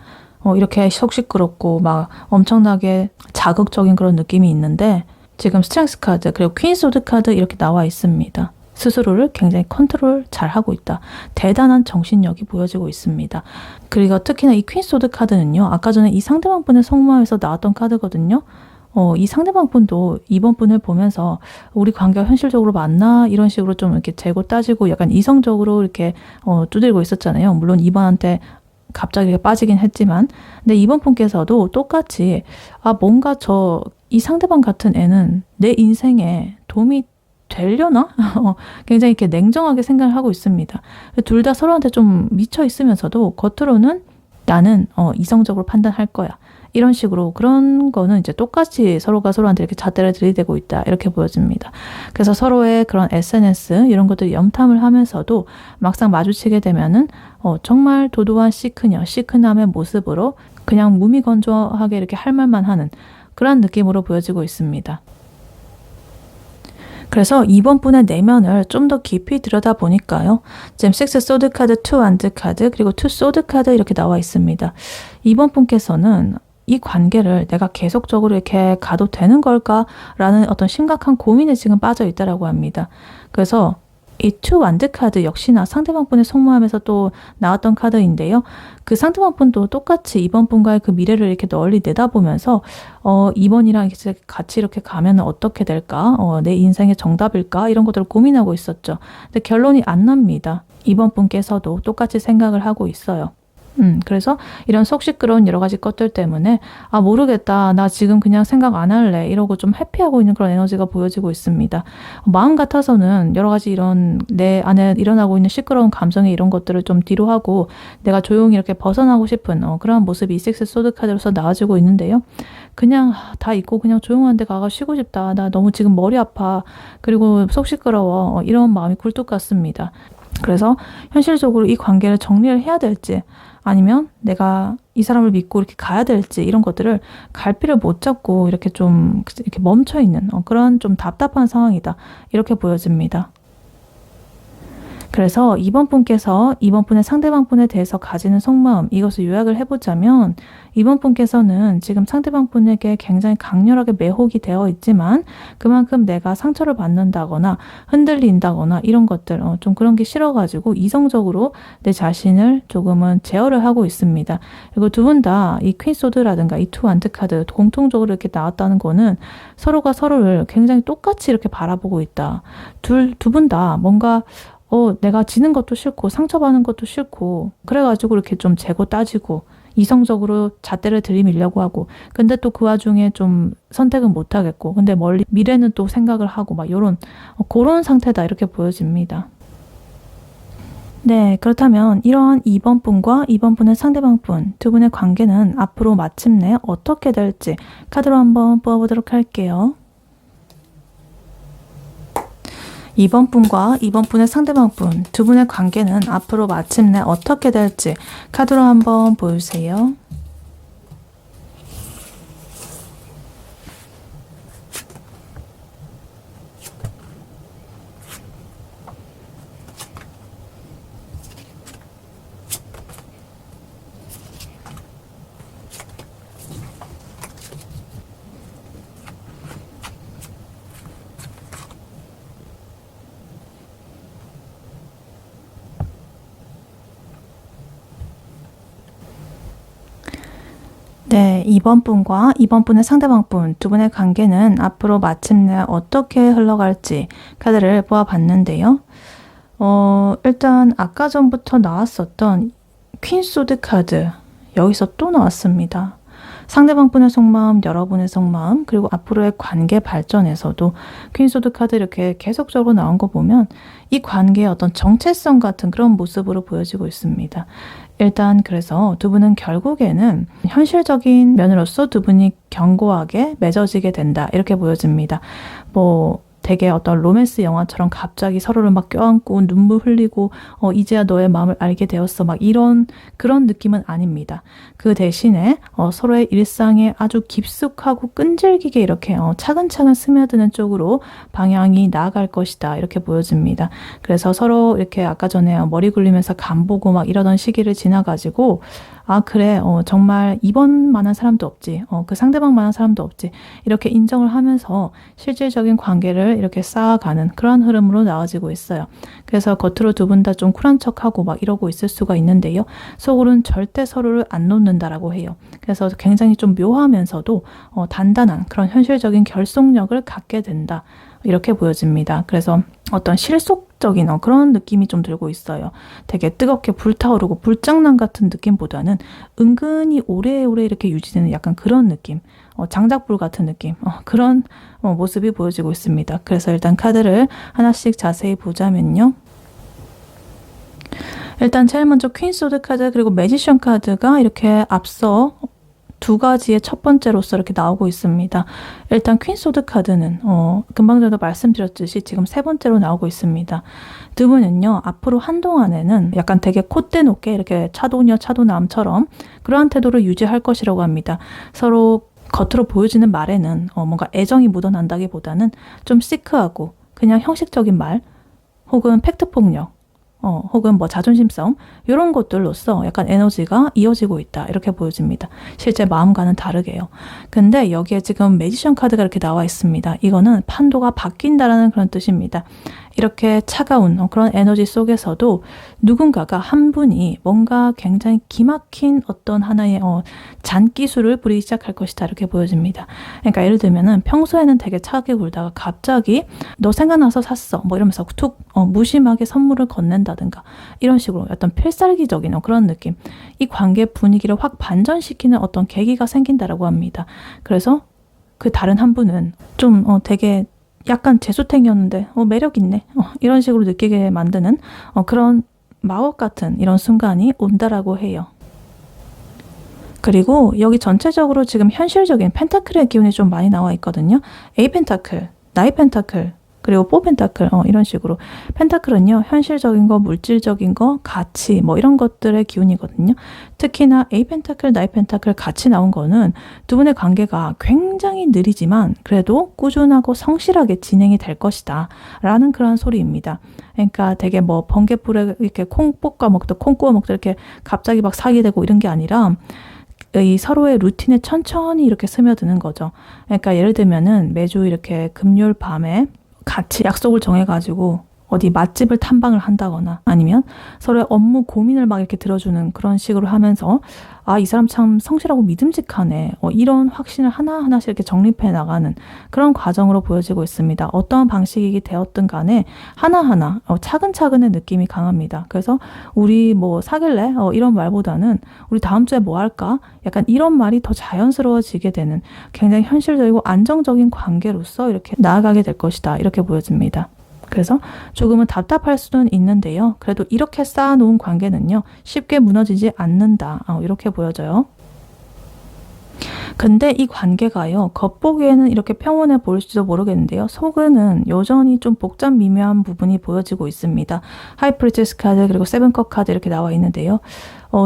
이렇게 속 시끄럽고 막 엄청나게 자극적인 그런 느낌이 있는데 지금 스트렝스 카드 그리고 퀸 소드 카드 이렇게 나와 있습니다. 스스로를 굉장히 컨트롤 잘 하고 있다. 대단한 정신력이 보여지고 있습니다. 그리고 특히나 이 퀸 소드 카드는요. 아까 전에 이 상대방 분의 속마음에서 나왔던 카드거든요. 이 상대방 분도 이번 분을 보면서 우리 관계가 현실적으로 맞나? 이런 식으로 좀 이렇게 재고 따지고 약간 이성적으로 이렇게 두들고 있었잖아요. 물론 이번한테 갑자기 이렇게 빠지긴 했지만 근데 이번 분께서도 똑같이 뭔가 이 상대방 같은 애는 내 인생에 도움이 되려나? 굉장히 이렇게 냉정하게 생각을 하고 있습니다. 둘 다 서로한테 좀 미쳐 있으면서도 겉으로는 나는 이성적으로 판단할 거야. 이런 식으로 그런 거는 이제 똑같이 서로가 서로한테 이렇게 잣대를 들이대고 있다. 이렇게 보여집니다. 그래서 서로의 그런 SNS 이런 것들 염탐을 하면서도 막상 마주치게 되면은 정말 도도한 시크녀, 시크남의 모습으로 그냥 무미건조하게 이렇게 할 말만 하는 그런 느낌으로 보여지고 있습니다. 그래서 이번 분의 내면을 좀 더 깊이 들여다보니까요. 지금 6 소드 카드, 2 완드 카드, 그리고 2 소드 카드 이렇게 나와 있습니다. 이번 분께서는 이 관계를 내가 계속적으로 이렇게 가도 되는 걸까라는 어떤 심각한 고민에 지금 빠져 있다라고 합니다. 그래서 이 2 완드 카드 역시나 상대방 분의 속마음에서 또 나왔던 카드인데요. 그 상대방 분도 똑같이 이번 분과의 그 미래를 이렇게 널리 내다보면서 이번이랑 이제 같이 이렇게 가면 어떻게 될까? 내 인생의 정답일까? 이런 것들을 고민하고 있었죠. 근데 결론이 안 납니다. 이번 분께서도 똑같이 생각을 하고 있어요. 그래서 이런 속 시끄러운 여러 가지 것들 때문에 모르겠다. 나 지금 그냥 생각 안 할래. 이러고 좀 회피하고 있는 그런 에너지가 보여지고 있습니다. 마음 같아서는 여러 가지 이런 내 안에 일어나고 있는 시끄러운 감정의 이런 것들을 좀 뒤로 하고 내가 조용히 이렇게 벗어나고 싶은 그런 모습이 이 식스 소드 카드로서 나와지고 있는데요. 그냥 다 잊고 그냥 조용한 데 가가 쉬고 싶다. 나 너무 지금 머리 아파. 그리고 속 시끄러워. 이런 마음이 굴뚝 같습니다. 그래서 현실적으로 이 관계를 정리를 해야 될지 아니면 내가 이 사람을 믿고 이렇게 가야 될지 이런 것들을 갈피를 못 잡고 이렇게 좀 이렇게 멈춰 있는 그런 좀 답답한 상황이다. 이렇게 보여집니다. 그래서 이번 분께서 이번 분의 상대방 분에 대해서 가지는 속마음 이것을 요약을 해보자면 이번 분께서는 지금 상대방 분에게 굉장히 강렬하게 매혹이 되어 있지만 그만큼 내가 상처를 받는다거나 흔들린다거나 이런 것들 좀 그런 게 싫어가지고 이성적으로 내 자신을 조금은 제어를 하고 있습니다. 그리고 두 분 다 이 퀸 소드라든가 이 투 완드 카드 공통적으로 이렇게 나왔다는 거는 서로가 서로를 굉장히 똑같이 이렇게 바라보고 있다. 두 분 다 뭔가 내가 지는 것도 싫고 상처받는 것도 싫고 그래가지고 이렇게 좀 재고 따지고 이성적으로 잣대를 들이밀려고 하고 근데 또 그 와중에 좀 선택은 못하겠고 근데 멀리 미래는 또 생각을 하고 막 요런 그런 상태다 이렇게 보여집니다. 네, 그렇다면 이러한 2번 분과 2번 분의 상대방 분 두 분의 관계는 앞으로 마침내 어떻게 될지 카드로 한번 뽑아보도록 할게요. 2번 분과 2번 분의 상대방 분 두 분의 관계는 앞으로 마침내 어떻게 될지 카드로 한번 보여주세요. 네, 2번 분과 2번 분의 상대방 분 두 분의 관계는 앞으로 마침내 어떻게 흘러갈지 카드를 보아봤는데요. 일단 아까 전부터 나왔었던 퀸 소드 카드 여기서 또 나왔습니다. 상대방 분의 속마음, 여러분의 속마음, 그리고 앞으로의 관계 발전에서도 퀸 소드 카드 이렇게 계속적으로 나온 거 보면 이 관계의 어떤 정체성 같은 그런 모습으로 보여지고 있습니다. 일단 그래서 두 분은 결국에는 현실적인 면으로서 두 분이 견고하게 맺어지게 된다 이렇게 보여집니다. 되게 어떤 로맨스 영화처럼 갑자기 서로를 막 껴안고 눈물 흘리고 이제야 너의 마음을 알게 되었어 막 이런 그런 느낌은 아닙니다. 그 대신에 서로의 일상에 아주 깊숙하고 끈질기게 이렇게 차근차근 스며드는 쪽으로 방향이 나아갈 것이다 이렇게 보여집니다. 그래서 서로 이렇게 아까 전에 머리 굴리면서 간 보고 막 이러던 시기를 지나가지고 그래 정말 이번만한 사람도 없지 그 상대방만한 사람도 없지 이렇게 인정을 하면서 실질적인 관계를 이렇게 쌓아가는 그런 흐름으로 나와지고 있어요. 그래서 겉으로 두 분 다 좀 쿨한 척하고 막 이러고 있을 수가 있는데요. 속으로는 절대 서로를 안 놓는다라고 해요. 그래서 굉장히 좀 묘하면서도 단단한 그런 현실적인 결속력을 갖게 된다. 이렇게 보여집니다. 그래서 어떤 실속적인 그런 느낌이 좀 들고 있어요. 되게 뜨겁게 불타오르고 불장난 같은 느낌보다는 은근히 오래오래 이렇게 유지되는 약간 그런 느낌, 장작불 같은 느낌, 그런 모습이 보여지고 있습니다. 그래서 일단 카드를 하나씩 자세히 보자면요. 일단 제일 먼저 퀸 소드 카드 그리고 매지션 카드가 이렇게 앞서 두 가지의 첫 번째로서 이렇게 나오고 있습니다. 일단 퀸 소드 카드는 금방 전에도 말씀드렸듯이 지금 세 번째로 나오고 있습니다. 두 분은요 앞으로 한동안에는 약간 되게 콧대 높게 이렇게 차도녀 차도남처럼 그러한 태도를 유지할 것이라고 합니다. 서로 겉으로 보여지는 말에는 뭔가 애정이 묻어난다기보다는 좀 시크하고 그냥 형식적인 말 혹은 팩트 폭력 혹은 뭐 자존심 싸움 이런 것들로서 약간 에너지가 이어지고 있다 이렇게 보여집니다. 실제 마음과는 다르게요. 근데 여기에 지금 매지션 카드가 이렇게 나와 있습니다. 이거는 판도가 바뀐다라는 그런 뜻입니다. 이렇게 차가운 그런 에너지 속에서도 누군가가 한 분이 뭔가 굉장히 기막힌 어떤 하나의 잔기술을 부리기 시작할 것이다 이렇게 보여집니다. 그러니까 예를 들면은 평소에는 되게 차게 굴다가 갑자기 너 생각나서 샀어 뭐 이러면서 툭 무심하게 선물을 건넨다든가 이런 식으로 어떤 필살기적인 그런 느낌, 이 관계 분위기를 확 반전시키는 어떤 계기가 생긴다라고 합니다. 그래서 그 다른 한 분은 좀 되게 약간 재수탱이었는데 매력 있네 이런 식으로 느끼게 만드는 그런 마법 같은 이런 순간이 온다라고 해요. 그리고 여기 전체적으로 지금 현실적인 펜타클의 기운이 좀 많이 나와 있거든요. 에이 펜타클, 나이 펜타클, 그리고 4 펜타클 이런 식으로 펜타클은요 현실적인 거, 물질적인 거, 가치 뭐 이런 것들의 기운이거든요. 특히나 에이 펜타클, 나이 펜타클 같이 나온 거는 두 분의 관계가 굉장히 느리지만 그래도 꾸준하고 성실하게 진행이 될 것이다 라는 그런 소리입니다. 그러니까 되게 뭐 번개불에 이렇게 콩 볶아 먹듯 콩 구워 먹듯 이렇게 갑자기 막 사게 되고 이런 게 아니라 이 서로의 루틴에 천천히 이렇게 스며드는 거죠. 그러니까 예를 들면은 매주 이렇게 금요일 밤에 같이 약속을 정해가지고 어디 맛집을 탐방을 한다거나 아니면 서로의 업무 고민을 막 이렇게 들어주는 그런 식으로 하면서 아, 이 사람 참 성실하고 믿음직하네. 이런 확신을 하나하나씩 이렇게 정립해 나가는 그런 과정으로 보여지고 있습니다. 어떠한 방식이 되었든 간에 하나하나 차근차근의 느낌이 강합니다. 그래서 우리 뭐 사귈래? 이런 말보다는 우리 다음 주에 뭐 할까? 약간 이런 말이 더 자연스러워지게 되는 굉장히 현실적이고 안정적인 관계로서 이렇게 나아가게 될 것이다. 이렇게 보여집니다. 그래서 조금은 답답할 수는 있는데요. 그래도 이렇게 쌓아놓은 관계는요. 쉽게 무너지지 않는다. 이렇게 보여져요. 근데 이 관계가요. 겉보기에는 이렇게 평온해 보일지도 모르겠는데요. 속은 여전히 좀 복잡 미묘한 부분이 보여지고 있습니다. 하이프리티스 카드 그리고 세븐컵 카드 이렇게 나와 있는데요.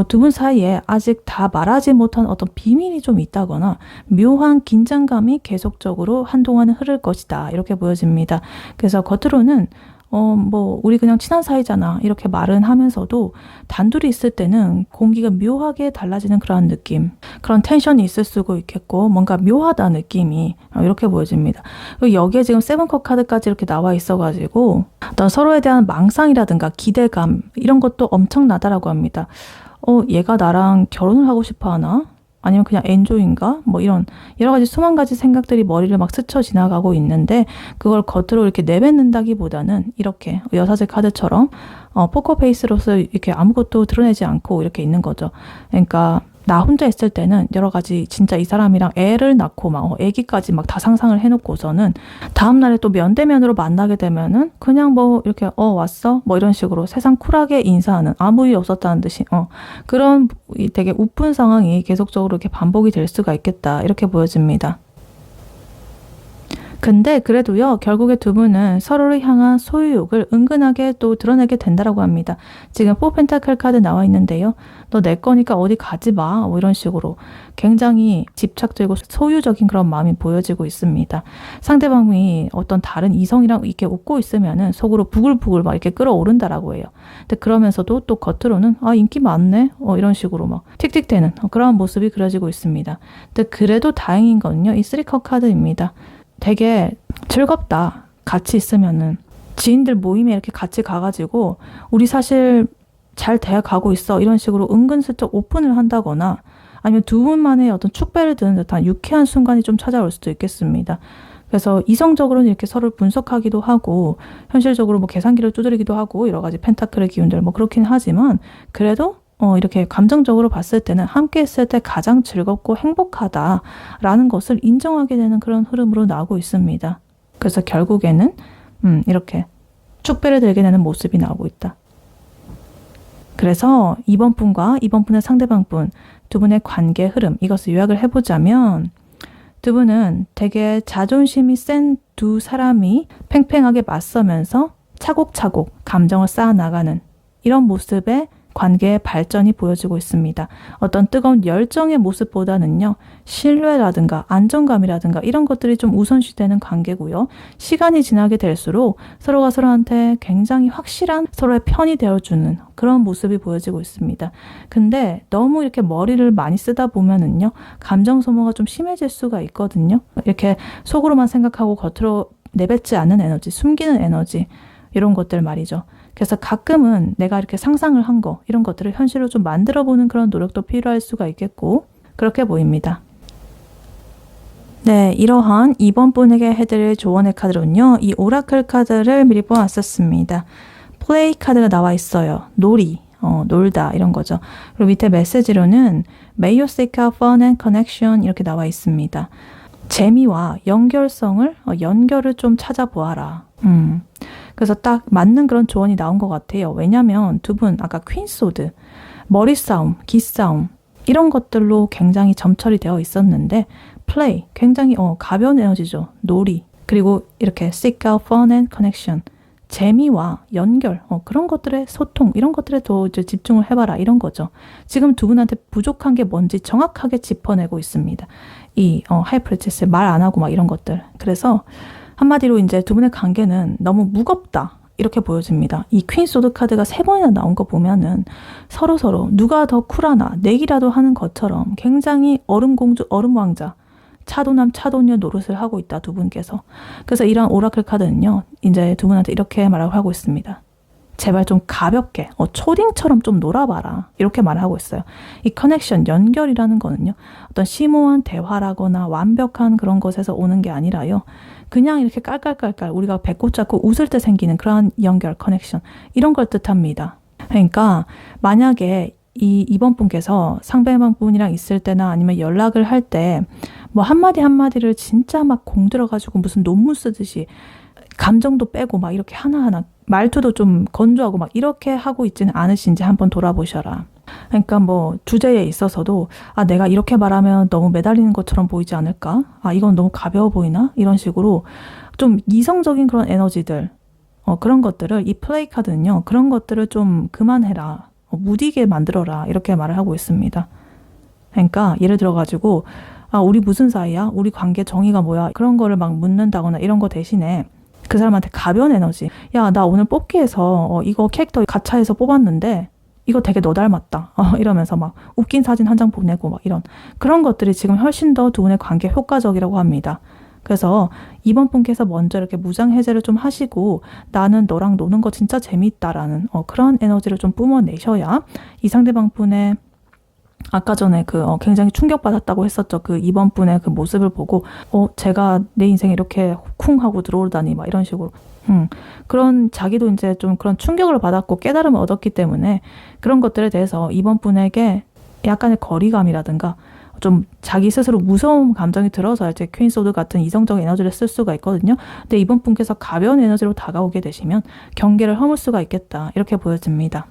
두 분 사이에 아직 다 말하지 못한 어떤 비밀이 좀 있다거나 묘한 긴장감이 계속적으로 한동안은 흐를 것이다. 이렇게 보여집니다. 그래서 겉으로는 뭐 우리 그냥 친한 사이잖아 이렇게 말은 하면서도 단둘이 있을 때는 공기가 묘하게 달라지는 그런 느낌, 그런 텐션이 있을 수도 있겠고 뭔가 묘하다 느낌이 이렇게 보여집니다. 그리고 여기에 지금 세븐컵 카드까지 이렇게 나와 있어가지고 어떤 서로에 대한 망상이라든가 기대감 이런 것도 엄청나다라고 합니다. 얘가 나랑 결혼을 하고 싶어 하나? 아니면 그냥 엔조인가? 뭐 이런 여러 가지 수만 가지 생각들이 머리를 막 스쳐 지나가고 있는데 그걸 겉으로 이렇게 내뱉는다기보다는 이렇게 여사제 카드처럼 포커페이스로서 이렇게 아무것도 드러내지 않고 이렇게 있는 거죠. 그러니까 나 혼자 있을 때는 여러 가지 진짜 이 사람이랑 애를 낳고 막 애기까지 막 다 상상을 해놓고서는 다음날에 또 면대면으로 만나게 되면은 그냥 뭐 이렇게 왔어? 뭐 이런 식으로 세상 쿨하게 인사하는 아무 일 없었다는 듯이 그런 되게 우픈 상황이 계속적으로 이렇게 반복이 될 수가 있겠다 이렇게 보여집니다. 근데 그래도요 결국에 두 분은 서로를 향한 소유욕을 은근하게 또 드러내게 된다라고 합니다. 지금 4 펜타클 카드 나와 있는데요. 너 내 거니까 어디 가지 마. 뭐 이런 식으로 굉장히 집착적이고 소유적인 그런 마음이 보여지고 있습니다. 상대방이 어떤 다른 이성이랑 이렇게 웃고 있으면은 속으로 부글부글 막 이렇게 끓어오른다라고 해요. 근데 그러면서도 또 겉으로는 아 인기 많네. 이런 식으로 막 틱틱대는 그런 모습이 그려지고 있습니다. 근데 그래도 다행인 건요. 이 3컵 카드입니다. 되게 즐겁다. 같이 있으면은 지인들 모임에 이렇게 같이 가가지고 우리 사실 잘 돼가고 있어 이런 식으로 은근슬쩍 오픈을 한다거나 아니면 두 분만의 어떤 축배를 드는 듯한 유쾌한 순간이 좀 찾아올 수도 있겠습니다. 그래서 이성적으로는 이렇게 서로를 분석하기도 하고 현실적으로 뭐 계산기를 두드리기도 하고 여러 가지 펜타클의 기운들 뭐 그렇긴 하지만 그래도 이렇게 감정적으로 봤을 때는 함께 있을 때 가장 즐겁고 행복하다라는 것을 인정하게 되는 그런 흐름으로 나오고 있습니다. 그래서 결국에는 이렇게 축배를 들게 되는 모습이 나오고 있다. 그래서 이번 분과 이번 분의 상대방 분 두 분의 관계 흐름 이것을 요약을 해보자면 두 분은 되게 자존심이 센 두 사람이 팽팽하게 맞서면서 차곡차곡 감정을 쌓아나가는 이런 모습의 관계의 발전이 보여지고 있습니다. 어떤 뜨거운 열정의 모습보다는요, 신뢰라든가 안정감이라든가 이런 것들이 좀 우선시되는 관계고요. 시간이 지나게 될수록 서로가 서로한테 굉장히 확실한 서로의 편이 되어주는 그런 모습이 보여지고 있습니다. 근데 너무 이렇게 머리를 많이 쓰다 보면은요, 감정 소모가 좀 심해질 수가 있거든요. 이렇게 속으로만 생각하고 겉으로 내뱉지 않는 에너지, 숨기는 에너지, 이런 것들 말이죠. 그래서 가끔은 내가 이렇게 상상을 한 거, 이런 것들을 현실로 좀 만들어보는 그런 노력도 필요할 수가 있겠고, 그렇게 보입니다. 네, 이러한 이번 분에게 해드릴 조언의 카드로는요, 이 오라클 카드를 미리 뽑아왔었습니다. 플레이 카드가 나와 있어요. 놀이, 놀다 이런 거죠. 그리고 밑에 메시지로는 May you seek out fun and connection 이렇게 나와 있습니다. 재미와 연결성을, 연결을 좀 찾아보아라. 그래서 딱 맞는 그런 조언이 나온 것 같아요. 왜냐면 두 분 아까 퀸소드, 머리싸움, 기싸움 이런 것들로 굉장히 점철이 되어 있었는데 플레이, 굉장히 가벼운 에너지죠. 놀이, 그리고 이렇게 seek out fun and connection, 재미와 연결, 그런 것들의 소통, 이런 것들에 더 이제 집중을 해봐라 이런 거죠. 지금 두 분한테 부족한 게 뭔지 정확하게 짚어내고 있습니다. 이 하이프리티스 말 안 하고 막 이런 것들. 그래서 한마디로 이제 두 분의 관계는 너무 무겁다 이렇게 보여집니다. 이 퀸 소드 카드가 3번이나 나온 거 보면은 서로 누가 더 쿨하나 내기라도 하는 것처럼 굉장히 얼음공주 얼음왕자, 차도남 차도녀 노릇을 하고 있다 두 분께서. 그래서 이런 오라클 카드는요, 이제 두 분한테 이렇게 말을 하고 있습니다. 제발 좀 가볍게 초딩처럼 좀 놀아봐라 이렇게 말을 하고 있어요. 이 커넥션, 연결이라는 거는요, 어떤 심오한 대화라거나 완벽한 그런 것에서 오는 게 아니라요, 그냥 이렇게 깔깔깔깔 우리가 배꼽 잡고 웃을 때 생기는 그런 연결, 커넥션, 이런 걸 뜻합니다. 그러니까 만약에 이번 분께서 상대방 분이랑 있을 때나 아니면 연락을 할 때 뭐 한마디를 진짜 막 공들여가지고 무슨 논문 쓰듯이 감정도 빼고 막 이렇게 하나하나 말투도 좀 건조하고 막 이렇게 하고 있지는 않으신지 한번 돌아보셔라. 그러니까 뭐 주제에 있어서도 내가 이렇게 말하면 너무 매달리는 것처럼 보이지 않을까? 이건 너무 가벼워 보이나? 이런 식으로 좀 이성적인 그런 에너지들, 그런 것들을 이 플레이 카드는요, 그런 것들을 좀 그만해라. 무디게 만들어라. 이렇게 말을 하고 있습니다. 그러니까 예를 들어가지고 우리 무슨 사이야? 우리 관계 정의가 뭐야? 그런 거를 막 묻는다거나 이런 거 대신에 그 사람한테 가벼운 에너지. 야, 나 오늘 뽑기에서 이거 캐릭터 가차에서 뽑았는데 이거 되게 너 닮았다. 이러면서 막 웃긴 사진 한 장 보내고 막 이런 그런 것들이 지금 훨씬 더 두 분의 관계 효과적이라고 합니다. 그래서 이번 분께서 먼저 이렇게 무장 해제를 좀 하시고 나는 너랑 노는 거 진짜 재미있다라는 그런 에너지를 좀 뿜어내셔야 이 상대방 분의 아까 전에 굉장히 충격받았다고 했었죠. 이번 분의 그 모습을 보고 제가 내 인생에 이렇게 쿵 하고 들어오다니 막 이런 식으로 그런 자기도 이제 좀 그런 충격을 받았고 깨달음을 얻었기 때문에 그런 것들에 대해서 이번 분에게 약간의 거리감이라든가 좀 자기 스스로 무서운 감정이 들어서 이제 퀸소드 같은 이성적 에너지를 쓸 수가 있거든요. 근데 이번 분께서 가벼운 에너지로 다가오게 되시면 경계를 허물 수가 있겠다 이렇게 보여집니다.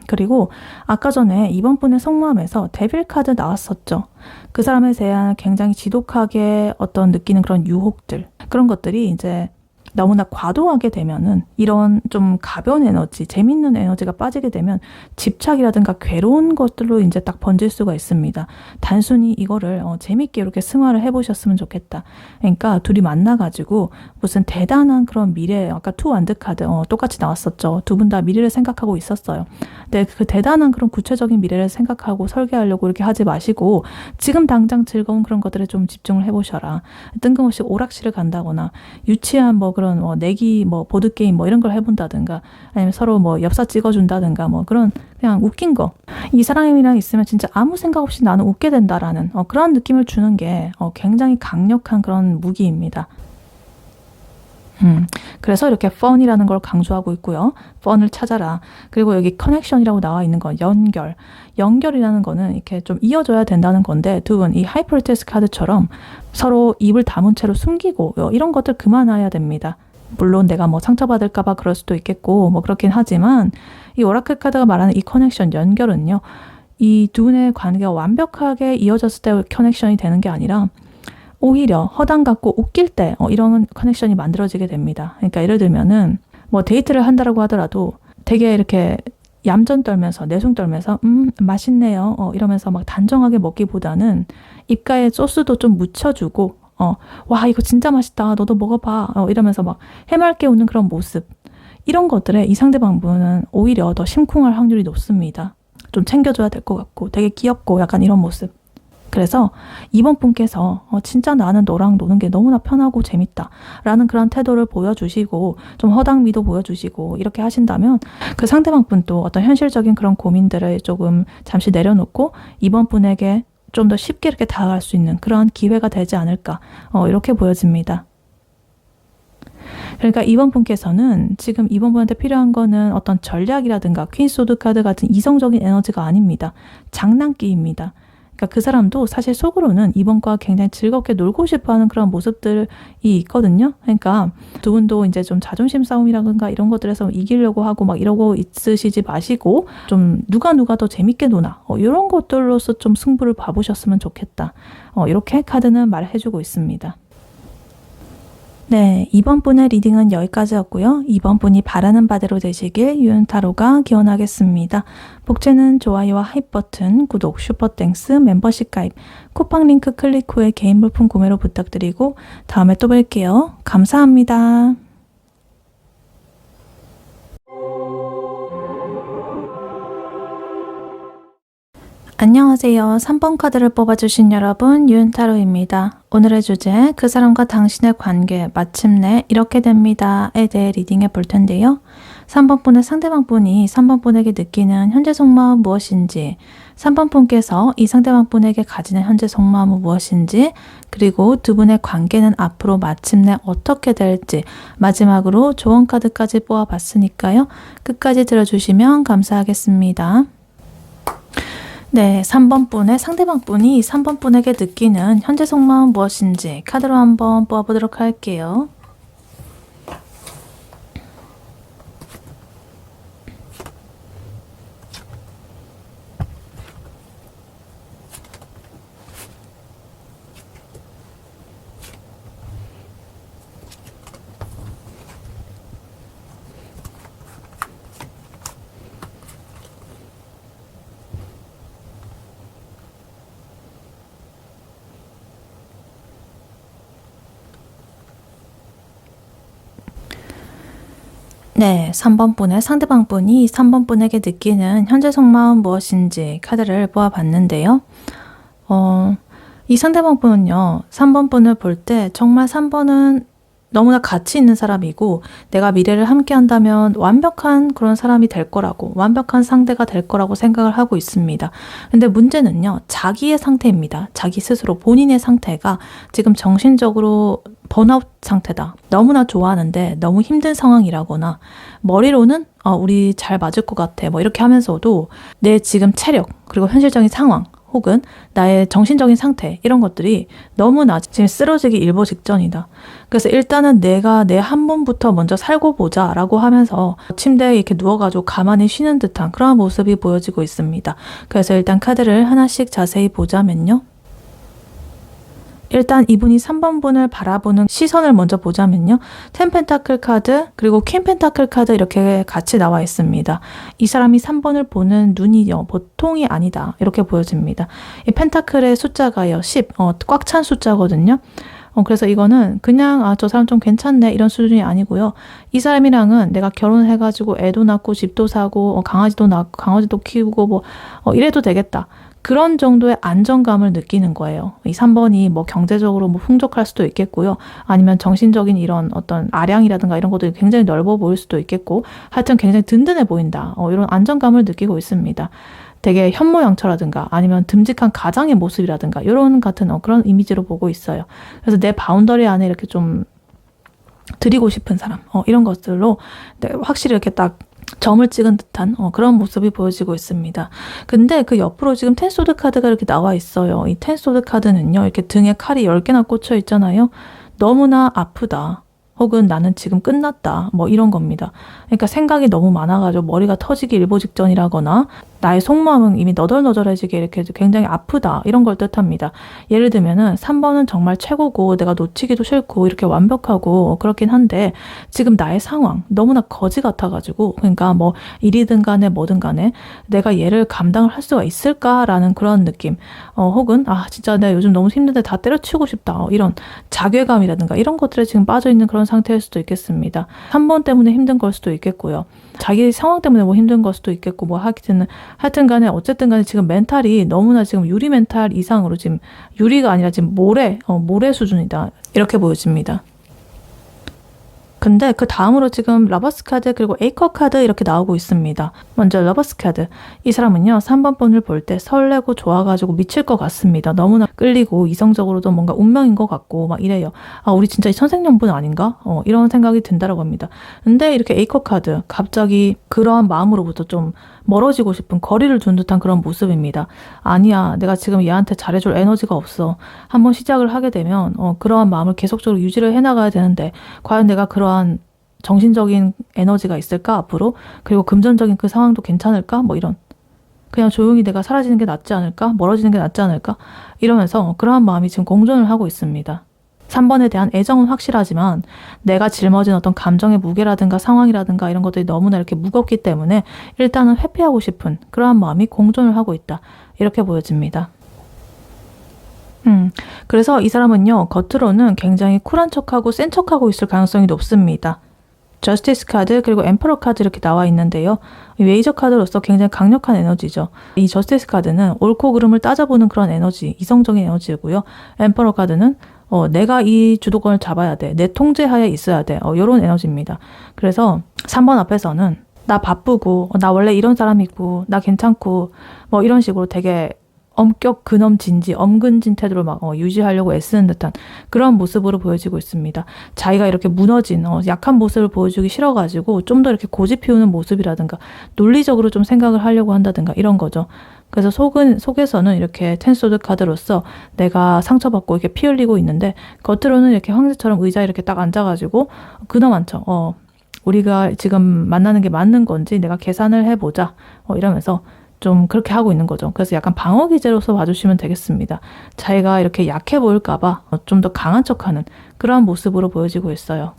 그리고 아까 전에 이번 분의 속마음에서 데빌 카드 나왔었죠. 그 사람에 대한 굉장히 지독하게 어떤 느끼는 그런 유혹들, 그런 것들이 이제 너무나 과도하게 되면은 이런 좀 가벼운 에너지, 재밌는 에너지가 빠지게 되면 집착이라든가 괴로운 것들로 이제 딱 번질 수가 있습니다. 단순히 이거를 재밌게 이렇게 승화를 해보셨으면 좋겠다. 그러니까 둘이 만나가지고 무슨 대단한 그런 미래, 아까 투 완드 카드 똑같이 나왔었죠. 두 분 다 미래를 생각하고 있었어요. 근데 그 대단한 그런 구체적인 미래를 생각하고 설계하려고 이렇게 하지 마시고 지금 당장 즐거운 그런 것들에 좀 집중을 해보셔라. 뜬금없이 오락실을 간다거나 유치한 뭐 그런 내기 보드게임 이런 걸 해본다든가 아니면 서로 엽사 찍어준다든가 그런 그냥 웃긴 거. 이 사람이랑 있으면 진짜 아무 생각 없이 나는 웃게 된다라는 그런 느낌을 주는 게 굉장히 강력한 그런 무기입니다. 그래서 이렇게 fun이라는 걸 강조하고 있고요. fun을 찾아라. 그리고 여기 connection이라고 나와 있는 건 연결. 연결이라는 거는 이렇게 좀 이어져야 된다는 건데 두 분 이 하이퍼리티스 카드처럼 서로 입을 다문 채로 숨기고 이런 것들 그만해야 됩니다. 물론 내가 상처받을까 봐 그럴 수도 있겠고 그렇긴 하지만 이 오라클 카드가 말하는 이 커넥션, 연결은요. 이 두 분의 관계가 완벽하게 이어졌을 때 커넥션이 되는 게 아니라 오히려 허당 같고 웃길 때 이런 커넥션이 만들어지게 됩니다. 그러니까 예를 들면은 데이트를 한다라고 하더라도 되게 이렇게 얌전 떨면서 내숭 떨면서 맛있네요. 이러면서 막 단정하게 먹기보다는 입가에 소스도 좀 묻혀주고 와 이거 진짜 맛있다. 너도 먹어봐. 이러면서 막 해맑게 웃는 그런 모습. 이런 것들에 이 상대방분은 오히려 더 심쿵할 확률이 높습니다. 좀 챙겨줘야 될 것 같고 되게 귀엽고 약간 이런 모습. 그래서 이번 분께서 진짜 나는 너랑 노는 게 너무나 편하고 재밌다 라는 그런 태도를 보여주시고 좀 허당미도 보여주시고 이렇게 하신다면 그 상대방 분도 어떤 현실적인 그런 고민들을 조금 잠시 내려놓고 이번 분에게 좀 더 쉽게 이렇게 다가갈 수 있는 그런 기회가 되지 않을까 이렇게 보여집니다. 그러니까 이번 분께서는 지금 이번 분한테 필요한 거는 어떤 전략이라든가 퀸 소드 카드 같은 이성적인 에너지가 아닙니다. 장난기입니다. 그러니까 그 사람도 사실 속으로는 이번과 굉장히 즐겁게 놀고 싶어하는 그런 모습들이 있거든요. 그러니까 두 분도 이제 좀 자존심 싸움이라든가 이런 것들에서 이기려고 하고 막 이러고 있으시지 마시고 좀 누가 더 재밌게 노나 이런 것들로서 좀 승부를 봐보셨으면 좋겠다. 이렇게 카드는 말해주고 있습니다. 네, 이번 분의 리딩은 여기까지였고요. 이번 분이 바라는 바대로 되시길 유은타로가 기원하겠습니다. 복채는 좋아요와 하이 버튼, 구독, 슈퍼땡스, 멤버십 가입, 쿠팡 링크 클릭 후에 개인 물품 구매로 부탁드리고 다음에 또 뵐게요. 감사합니다. 안녕하세요. 3번 카드를 뽑아주신 여러분, 유은타로입니다. 오늘의 주제, 그 사람과 당신의 관계, 마침내 이렇게 됩니다에 대해 리딩해 볼 텐데요. 3번 분의 상대방 분이 3번 분에게 느끼는 현재 속마음 무엇인지, 3번 분께서 이 상대방 분에게 가지는 현재 속마음은 무엇인지, 그리고 두 분의 관계는 앞으로 마침내 어떻게 될지, 마지막으로 조언 카드까지 뽑아봤으니까요. 끝까지 들어주시면 감사하겠습니다. 네, 3번 분의 상대방 분이 3번 분에게 느끼는 현재 속마음 무엇인지 카드로 한번 뽑아보도록 할게요. 네, 3번 분의 상대방 분이 3번 분에게 느끼는 현재 속마음 무엇인지 카드를 뽑아봤는데요. 이 상대방 분은요, 3번 분을 볼 때 정말 3번은 너무나 가치 있는 사람이고 내가 미래를 함께 한다면 완벽한 그런 사람이 될 거라고, 완벽한 상대가 될 거라고 생각을 하고 있습니다. 근데 문제는요, 자기의 상태입니다. 자기 스스로 본인의 상태가 지금 정신적으로 번아웃 상태다. 너무나 좋아하는데 너무 힘든 상황이라거나 머리로는 우리 잘 맞을 것 같아 뭐 이렇게 하면서도 내 지금 체력 그리고 현실적인 상황 혹은 나의 정신적인 상태 이런 것들이 너무나 지금 쓰러지기 일보 직전이다. 그래서 일단은 내가 내 한 몸부터 먼저 살고 보자 라고 하면서 침대에 이렇게 누워가지고 가만히 쉬는 듯한 그런 모습이 보여지고 있습니다. 그래서 일단 카드를 하나씩 자세히 보자면요. 일단 이분이 3번 분을 바라보는 시선을 먼저 보자면요. 10 펜타클 카드 그리고 퀸 펜타클 카드 이렇게 같이 나와 있습니다. 이 사람이 3번을 보는 눈이요. 보통이 아니다. 이렇게 보여집니다. 이 펜타클의 숫자가요. 10. 꽉 찬 숫자거든요. 그래서 이거는 그냥 저 사람 좀 괜찮네 이런 수준이 아니고요. 이 사람이랑은 내가 결혼해가지고 애도 낳고 집도 사고 강아지도 낳고 강아지도 키우고 뭐 이래도 되겠다. 그런 정도의 안정감을 느끼는 거예요. 이 3번이 뭐 경제적으로 뭐 풍족할 수도 있겠고요. 아니면 정신적인 이런 어떤 아량이라든가 이런 것들이 굉장히 넓어 보일 수도 있겠고 하여튼 굉장히 든든해 보인다. 이런 안정감을 느끼고 있습니다. 되게 현모양처라든가 아니면 듬직한 가장의 모습이라든가 이런 같은 그런 이미지로 보고 있어요. 그래서 내 바운더리 안에 이렇게 좀 드리고 싶은 사람 이런 것들로 확실히 이렇게 딱 점을 찍은 듯한 그런 모습이 보여지고 있습니다. 근데 그 옆으로 지금 텐소드 카드가 이렇게 나와 있어요. 이 텐소드 카드는요. 이렇게 등에 칼이 10개나 꽂혀 있잖아요. 너무나 아프다. 혹은 나는 지금 끝났다. 뭐 이런 겁니다. 그러니까 생각이 너무 많아가지고 머리가 터지기 일보 직전이라거나 나의 속마음은 이미 너덜너덜해지게 이렇게 굉장히 아프다 이런 걸 뜻합니다. 예를 들면은 3번은 정말 최고고 내가 놓치기도 싫고 이렇게 완벽하고 그렇긴 한데 지금 나의 상황 너무나 거지 같아가지고 그러니까 뭐 일이든 간에 뭐든 간에 내가 얘를 감당을 할 수가 있을까라는 그런 느낌 혹은 진짜 내가 요즘 너무 힘든데 다 때려치우고 싶다 이런 자괴감이라든가 이런 것들에 지금 빠져있는 그런 상태일 수도 있겠습니다. 3번 때문에 힘든 걸 수도 있겠고요. 자기 상황 때문에 뭐 힘든 걸 수도 있겠고 뭐 하여튼 간에 어쨌든 간에 지금 멘탈이 너무나 지금 유리 멘탈 이상으로 지금 유리가 아니라 지금 모래 수준이다 이렇게 보여집니다. 근데 그 다음으로 지금 러버스 카드 그리고 에이커 카드 이렇게 나오고 있습니다. 먼저 러버스 카드. 이 사람은요 3번 분을 볼 때 설레고 좋아가지고 미칠 것 같습니다. 너무나 끌리고 이성적으로도 뭔가 운명인 것 같고 막 이래요. 우리 진짜 이 천생연분 아닌가? 이런 생각이 든다라고 합니다. 근데 이렇게 에이커 카드 갑자기 그러한 마음으로부터 좀 멀어지고 싶은 거리를 둔 듯한 그런 모습입니다. 아니야, 내가 지금 얘한테 잘해줄 에너지가 없어. 한번 시작을 하게 되면 그러한 마음을 계속적으로 유지를 해나가야 되는데 과연 내가 그러한 정신적인 에너지가 있을까 앞으로? 그리고 금전적인 그 상황도 괜찮을까? 뭐 이런 그냥 조용히 내가 사라지는 게 낫지 않을까? 멀어지는 게 낫지 않을까? 이러면서 그러한 마음이 지금 공존을 하고 있습니다. 3번에 대한 애정은 확실하지만 내가 짊어진 어떤 감정의 무게라든가 상황이라든가 이런 것들이 너무나 이렇게 무겁기 때문에 일단은 회피하고 싶은 그러한 마음이 공존을 하고 있다. 이렇게 보여집니다. 그래서 이 사람은요, 겉으로는 굉장히 쿨한 척하고 센 척하고 있을 가능성이 높습니다. 저스티스 카드 그리고 엠퍼러 카드 이렇게 나와 있는데요. 웨이저 카드로서 굉장히 강력한 에너지죠. 이 저스티스 카드는 옳고 그름을 따져보는 그런 에너지, 이성적인 에너지고요. 엠퍼러 카드는 내가 이 주도권을 잡아야 돼. 내 통제하에 있어야 돼. 이런 에너지입니다. 그래서 3번 앞에서는 나 바쁘고 나 원래 이런 사람이고 나 괜찮고 뭐 이런 식으로 되게 엄격 근엄진지 엄근진 태도를 막 유지하려고 애쓰는 듯한 그런 모습으로 보여지고 있습니다. 자기가 이렇게 무너진 약한 모습을 보여주기 싫어가지고 좀 더 이렇게 고집 피우는 모습이라든가 논리적으로 좀 생각을 하려고 한다든가 이런 거죠. 그래서 속에서는 이렇게 텐소드 카드로서 내가 상처받고 이렇게 피 흘리고 있는데 겉으로는 이렇게 황제처럼 의자에 이렇게 딱 앉아가지고 근엄 한 척 우리가 지금 만나는 게 맞는 건지 내가 계산을 해보자 이러면서 좀 그렇게 하고 있는 거죠. 그래서 약간 방어 기제로서 봐주시면 되겠습니다. 자기가 이렇게 약해 보일까봐 좀 더 강한 척하는 그런 모습으로 보여지고 있어요.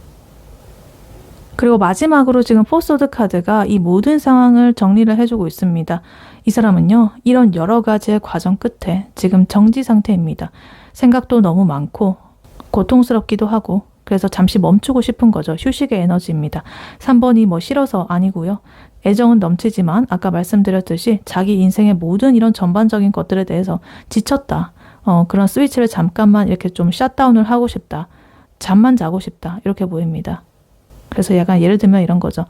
그리고 마지막으로 지금 포소드 카드가 이 모든 상황을 정리를 해주고 있습니다. 이 사람은요, 이런 여러 가지의 과정 끝에 지금 정지 상태입니다. 생각도 너무 많고 고통스럽기도 하고 그래서 잠시 멈추고 싶은 거죠. 휴식의 에너지입니다. 3번이 뭐 싫어서 아니고요. 애정은 넘치지만 아까 말씀드렸듯이 자기 인생의 모든 이런 전반적인 것들에 대해서 지쳤다. 그런 스위치를 잠깐만 이렇게 좀 샷다운을 하고 싶다. 잠만 자고 싶다. 이렇게 보입니다. 그래서 약간 예를 들면 이런 거죠.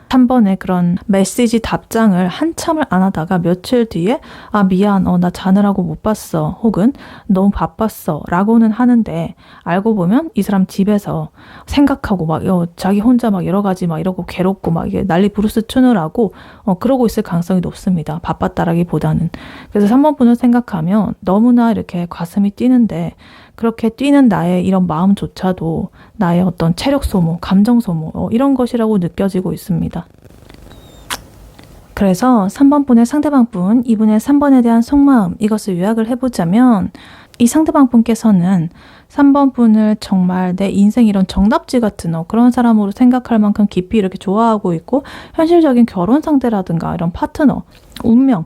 3번의 그런 메시지 답장을 한참을 안 하다가 며칠 뒤에 미안 나 자느라고 못 봤어 혹은 너무 바빴어 라고는 하는데 알고 보면 이 사람 집에서 생각하고 막 자기 혼자 막 여러 가지 막 이러고 괴롭고 막 이게 난리 부르스 추느라고 그러고 있을 가능성이 높습니다. 바빴다라기보다는. 그래서 3번 분을 생각하면 너무나 이렇게 가슴이 뛰는데 그렇게 뛰는 나의 이런 마음조차도 나의 어떤 체력 소모, 감정 소모 이런 것이라고 느껴지고 있습니다. 그래서 3번 분의 상대방 분, 이분의 3번에 대한 속마음 이것을 요약을 해보자면 이 상대방 분께서는 3번 분을 정말 내 인생 이런 정답지 같은 그런 사람으로 생각할 만큼 깊이 이렇게 좋아하고 있고 현실적인 결혼 상대라든가 이런 파트너, 운명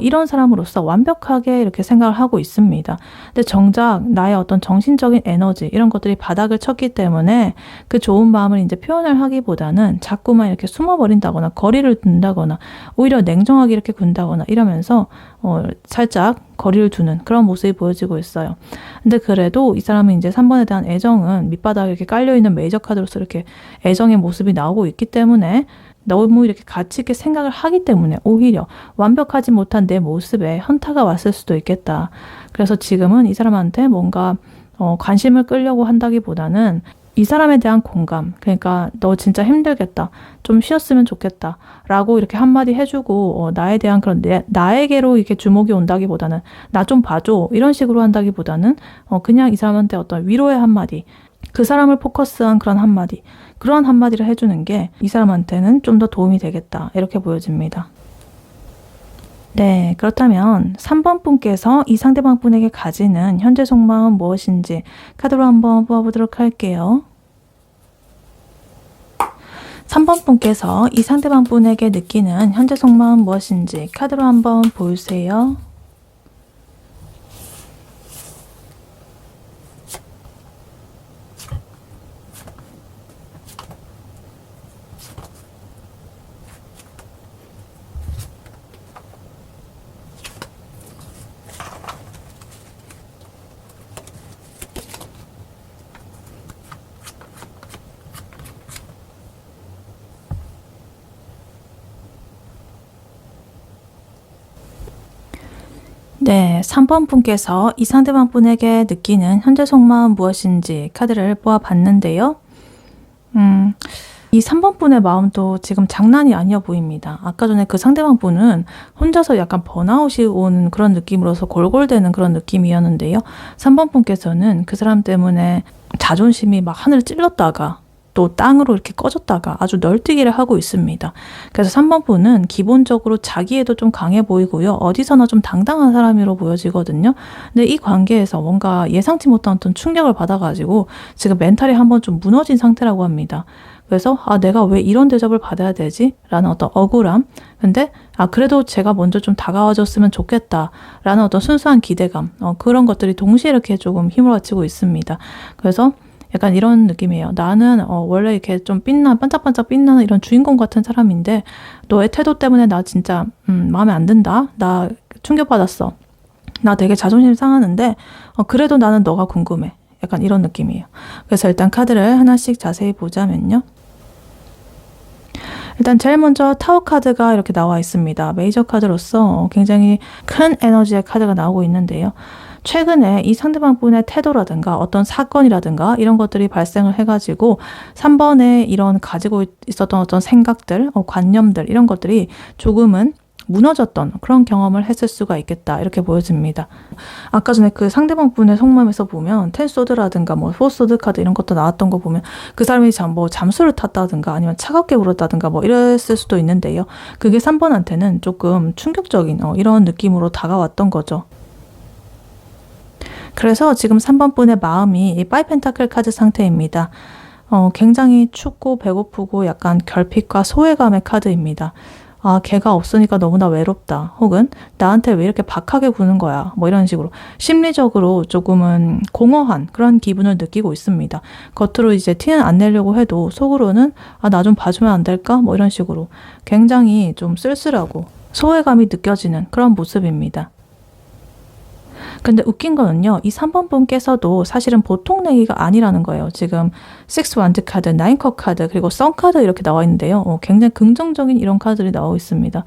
이런 사람으로서 완벽하게 이렇게 생각을 하고 있습니다. 근데 정작 나의 어떤 정신적인 에너지 이런 것들이 바닥을 쳤기 때문에 그 좋은 마음을 이제 표현을 하기보다는 자꾸만 이렇게 숨어버린다거나 거리를 둔다거나 오히려 냉정하게 이렇게 군다거나 이러면서 살짝 거리를 두는 그런 모습이 보여지고 있어요. 근데 그래도 이 사람은 이제 3번에 대한 애정은 밑바닥에 이렇게 깔려있는 메이저 카드로서 이렇게 애정의 모습이 나오고 있기 때문에 너무 이렇게 가치 있게 생각을 하기 때문에 오히려 완벽하지 못한 내 모습에 현타가 왔을 수도 있겠다. 그래서 지금은 이 사람한테 뭔가 관심을 끌려고 한다기보다는 이 사람에 대한 공감, 그러니까 너 진짜 힘들겠다, 좀 쉬었으면 좋겠다 라고 이렇게 한마디 해주고 나에 대한 그런 나에게로 이렇게 주목이 온다기보다는 나 좀 봐줘 이런 식으로 한다기보다는 그냥 이 사람한테 어떤 위로의 한마디, 그 사람을 포커스한 그런 한마디, 그런 한마디를 해주는 게 이 사람한테는 좀 더 도움이 되겠다 이렇게 보여집니다. 네, 그렇다면 3번 분께서 이 상대방 분에게 가지는 현재 속마음 무엇인지 카드로 한번 뽑아보도록 할게요. 3번 분께서 이 상대방 분에게 느끼는 현재 속마음 무엇인지 카드로 한번 보여주세요. 네, 3번 분께서 이 상대방 분에게 느끼는 현재 속마음 무엇인지 카드를 뽑아봤는데요. 이 3번 분의 마음도 지금 장난이 아니어 보입니다. 아까 전에 그 상대방 분은 혼자서 약간 번아웃이 온 그런 느낌으로서 골골대는 그런 느낌이었는데요. 3번 분께서는 그 사람 때문에 자존심이 막 하늘을 찔렀다가 또 땅으로 이렇게 꺼졌다가 아주 널뛰기를 하고 있습니다. 그래서 3번 분은 기본적으로 자기애도 좀 강해 보이고요. 어디서나 좀 당당한 사람으로 보여지거든요. 근데 이 관계에서 뭔가 예상치 못한 어떤 충격을 받아가지고 지금 멘탈이 한번 좀 무너진 상태라고 합니다. 그래서 내가 왜 이런 대접을 받아야 되지? 라는 어떤 억울함. 근데 그래도 제가 먼저 좀 다가와줬으면 좋겠다 라는 어떤 순수한 기대감. 그런 것들이 동시에 이렇게 조금 힘을 바치고 있습니다. 그래서 약간 이런 느낌이에요. 나는 원래 이렇게 좀 반짝반짝 빛나는 이런 주인공 같은 사람인데 너의 태도 때문에 나 진짜 마음에 안 든다. 나 충격받았어. 나 되게 자존심 상하는데 그래도 나는 너가 궁금해. 약간 이런 느낌이에요. 그래서 일단 카드를 하나씩 자세히 보자면요. 일단 제일 먼저 타워 카드가 이렇게 나와 있습니다. 메이저 카드로서 굉장히 큰 에너지의 카드가 나오고 있는데요. 최근에 이 상대방 분의 태도라든가 어떤 사건이라든가 이런 것들이 발생을 해가지고 3번에 이런 가지고 있었던 어떤 생각들, 관념들 이런 것들이 조금은 무너졌던 그런 경험을 했을 수가 있겠다 이렇게 보여집니다. 아까 전에 그 상대방 분의 속마음에서 보면 텐소드라든가 뭐 포소드 카드 이런 것도 나왔던 거 보면 그 사람이 잠수를 탔다든가 아니면 차갑게 울었다든가 뭐 이랬을 수도 있는데요. 그게 3번한테는 조금 충격적인 이런 느낌으로 다가왔던 거죠. 그래서 지금 3번 분의 마음이 이 파이 펜타클 카드 상태입니다. 굉장히 춥고 배고프고 약간 결핍과 소외감의 카드입니다. 걔가 없으니까 너무나 외롭다. 혹은 나한테 왜 이렇게 박하게 구는 거야. 뭐 이런 식으로 심리적으로 조금은 공허한 그런 기분을 느끼고 있습니다. 겉으로 이제 티는 안 내려고 해도 속으로는 나 좀 봐주면 안 될까? 뭐 이런 식으로 굉장히 좀 쓸쓸하고 소외감이 느껴지는 그런 모습입니다. 근데 웃긴 거는요. 이 3번 분께서도 사실은 보통 내기가 아니라는 거예요. 지금 6 완드 카드, 9 컵 카드, 그리고 선 카드 이렇게 나와 있는데요. 굉장히 긍정적인 이런 카드들이 나오고 있습니다.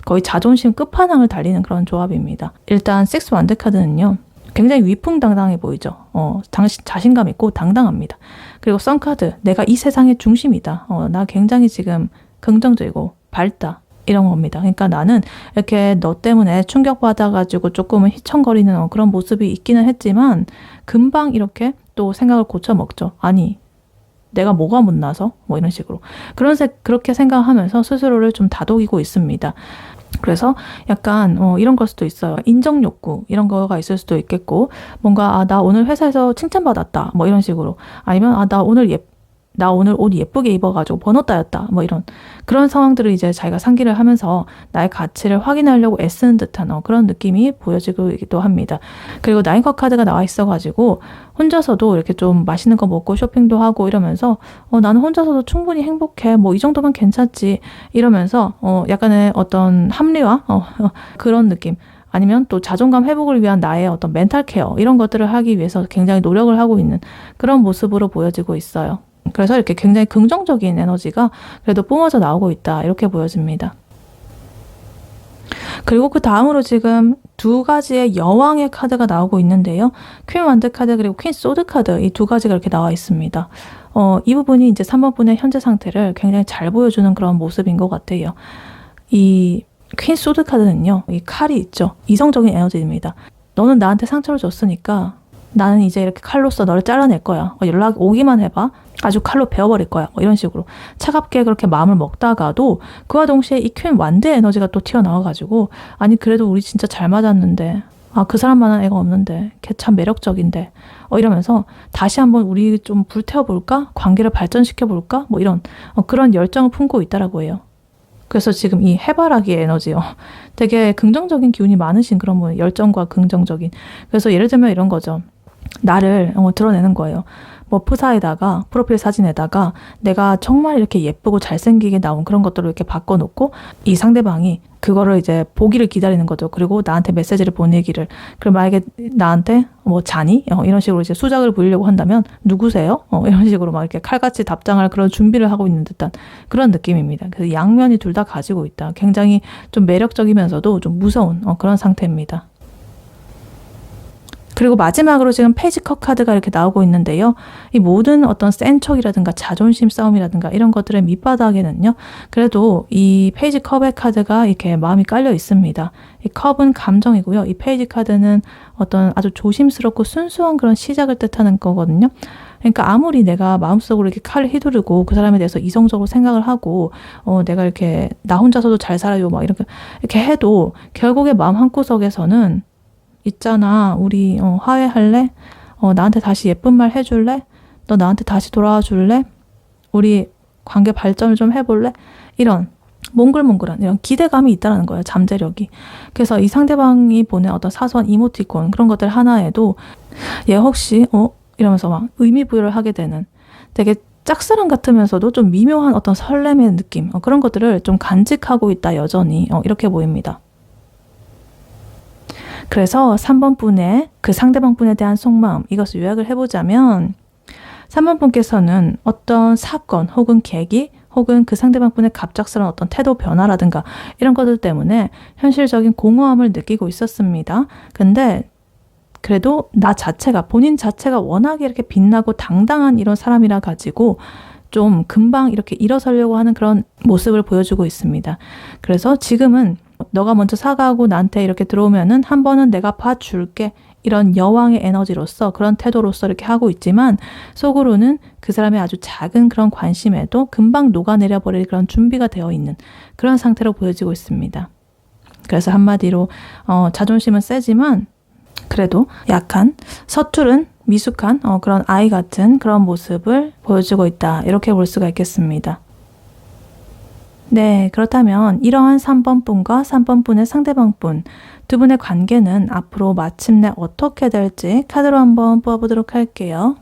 거의 자존심 끝판왕을 달리는 그런 조합입니다. 일단 6 완드 카드는요. 굉장히 위풍당당해 보이죠. 자신감 있고 당당합니다. 그리고 선 카드, 내가 이 세상의 중심이다. 나 굉장히 지금 긍정적이고 밝다. 이런 겁니다. 그러니까 나는 이렇게 너 때문에 충격받아가지고 조금은 휘청거리는 그런 모습이 있기는 했지만 금방 이렇게 또 생각을 고쳐먹죠. 아니, 내가 뭐가 못나서? 뭐 이런 식으로. 그렇게 생각하면서 스스로를 좀 다독이고 있습니다. 그래서 약간 이런 걸 수도 있어요. 인정 욕구 이런 거가 있을 수도 있겠고 뭔가 나 오늘 회사에서 칭찬받았다. 뭐 이런 식으로. 아니면 나 오늘 옷 예쁘게 입어가지고 번호 따였다. 뭐 이런 그런 상황들을 이제 자기가 상기를 하면서 나의 가치를 확인하려고 애쓰는 듯한 그런 느낌이 보여지기도 합니다. 그리고 9컵 카드가 나와 있어가지고 혼자서도 이렇게 좀 맛있는 거 먹고 쇼핑도 하고 이러면서 나는 혼자서도 충분히 행복해. 뭐 이 정도면 괜찮지. 이러면서 약간의 어떤 합리화 그런 느낌. 아니면 또 자존감 회복을 위한 나의 어떤 멘탈 케어 이런 것들을 하기 위해서 굉장히 노력을 하고 있는 그런 모습으로 보여지고 있어요. 그래서 이렇게 굉장히 긍정적인 에너지가 그래도 뿜어져 나오고 있다 이렇게 보여집니다. 그리고 그 다음으로 지금 두 가지의 여왕의 카드가 나오고 있는데요. 퀸 완드 카드 그리고 퀸 소드 카드 이 두 가지가 이렇게 나와 있습니다. 이 부분이 이제 3번 분의 현재 상태를 굉장히 잘 보여주는 그런 모습인 것 같아요. 이 퀸 소드 카드는요. 이 칼이 있죠. 이성적인 에너지입니다. 너는 나한테 상처를 줬으니까 나는 이제 이렇게 칼로써 너를 잘라낼 거야. 연락 오기만 해봐. 아주 칼로 베어버릴 거야. 이런 식으로 차갑게 그렇게 마음을 먹다가도 그와 동시에 이 퀸 완드의 에너지가 또 튀어나와가지고 아니 그래도 우리 진짜 잘 맞았는데 그 사람만한 애가 없는데 걔 참 매력적인데 이러면서 다시 한번 우리 좀 불태워볼까? 관계를 발전시켜볼까? 이런 그런 열정을 품고 있다라고 해요. 그래서 지금 이 해바라기의 에너지요. 되게 긍정적인 기운이 많으신 그런 분, 열정과 긍정적인. 그래서 예를 들면 이런 거죠. 나를 드러내는 거예요. 프사에다가 프로필 사진에다가 내가 정말 이렇게 예쁘고 잘생기게 나온 그런 것들을 이렇게 바꿔놓고 이 상대방이 그거를 이제 보기를 기다리는 거죠. 그리고 나한테 메시지를 보내기를. 그리고 만약에 나한테 자니? 이런 식으로 이제 수작을 부리려고 한다면 누구세요? 이런 식으로 막 이렇게 칼같이 답장할 그런 준비를 하고 있는 듯한 그런 느낌입니다. 그래서 양면이 둘 다 가지고 있다. 굉장히 좀 매력적이면서도 좀 무서운 그런 상태입니다. 그리고 마지막으로 지금 페이지 컵 카드가 이렇게 나오고 있는데요. 이 모든 어떤 센 척이라든가 자존심 싸움이라든가 이런 것들의 밑바닥에는요. 그래도 이 페이지 컵의 카드가 이렇게 마음이 깔려 있습니다. 이 컵은 감정이고요. 이 페이지 카드는 어떤 아주 조심스럽고 순수한 그런 시작을 뜻하는 거거든요. 그러니까 아무리 내가 마음속으로 이렇게 칼을 휘두르고 그 사람에 대해서 이성적으로 생각을 하고 내가 이렇게 나 혼자서도 잘 살아요 막 이렇게 해도 결국에 마음 한구석에서는 있잖아, 우리 화해할래? 나한테 다시 예쁜 말 해줄래? 너 나한테 다시 돌아와 줄래? 우리 관계 발전을 좀 해볼래? 이런 몽글몽글한 이런 기대감이 있다는 거예요. 잠재력이. 그래서 이 상대방이 보낸 어떤 사소한 이모티콘 그런 것들 하나에도 얘 혹시 이러면서 막 의미 부여를 하게 되는 되게 짝사랑 같으면서도 좀 미묘한 어떤 설렘의 느낌 그런 것들을 좀 간직하고 있다 여전히 이렇게 보입니다. 그래서 3번 분의 그 상대방 분에 대한 속마음 이것을 요약을 해보자면 3번 분께서는 어떤 사건 혹은 계기 혹은 그 상대방 분의 갑작스러운 어떤 태도 변화라든가 이런 것들 때문에 현실적인 공허함을 느끼고 있었습니다. 근데 그래도 나 자체가 본인 자체가 워낙에 이렇게 빛나고 당당한 이런 사람이라 가지고 좀 금방 이렇게 일어서려고 하는 그런 모습을 보여주고 있습니다. 그래서 지금은 너가 먼저 사과하고 나한테 이렇게 들어오면은 한 번은 내가 봐줄게 이런 여왕의 에너지로서 그런 태도로서 이렇게 하고 있지만 속으로는 그 사람의 아주 작은 그런 관심에도 금방 녹아내려 버릴 그런 준비가 되어 있는 그런 상태로 보여지고 있습니다. 그래서 한마디로 자존심은 세지만 그래도 약한 서투른 미숙한 그런 아이 같은 그런 모습을 보여주고 있다 이렇게 볼 수가 있겠습니다. 네, 그렇다면 이러한 3번 분과 3번 분의 상대방 분 두 분의 관계는 앞으로 마침내 어떻게 될지 카드로 한번 뽑아보도록 할게요.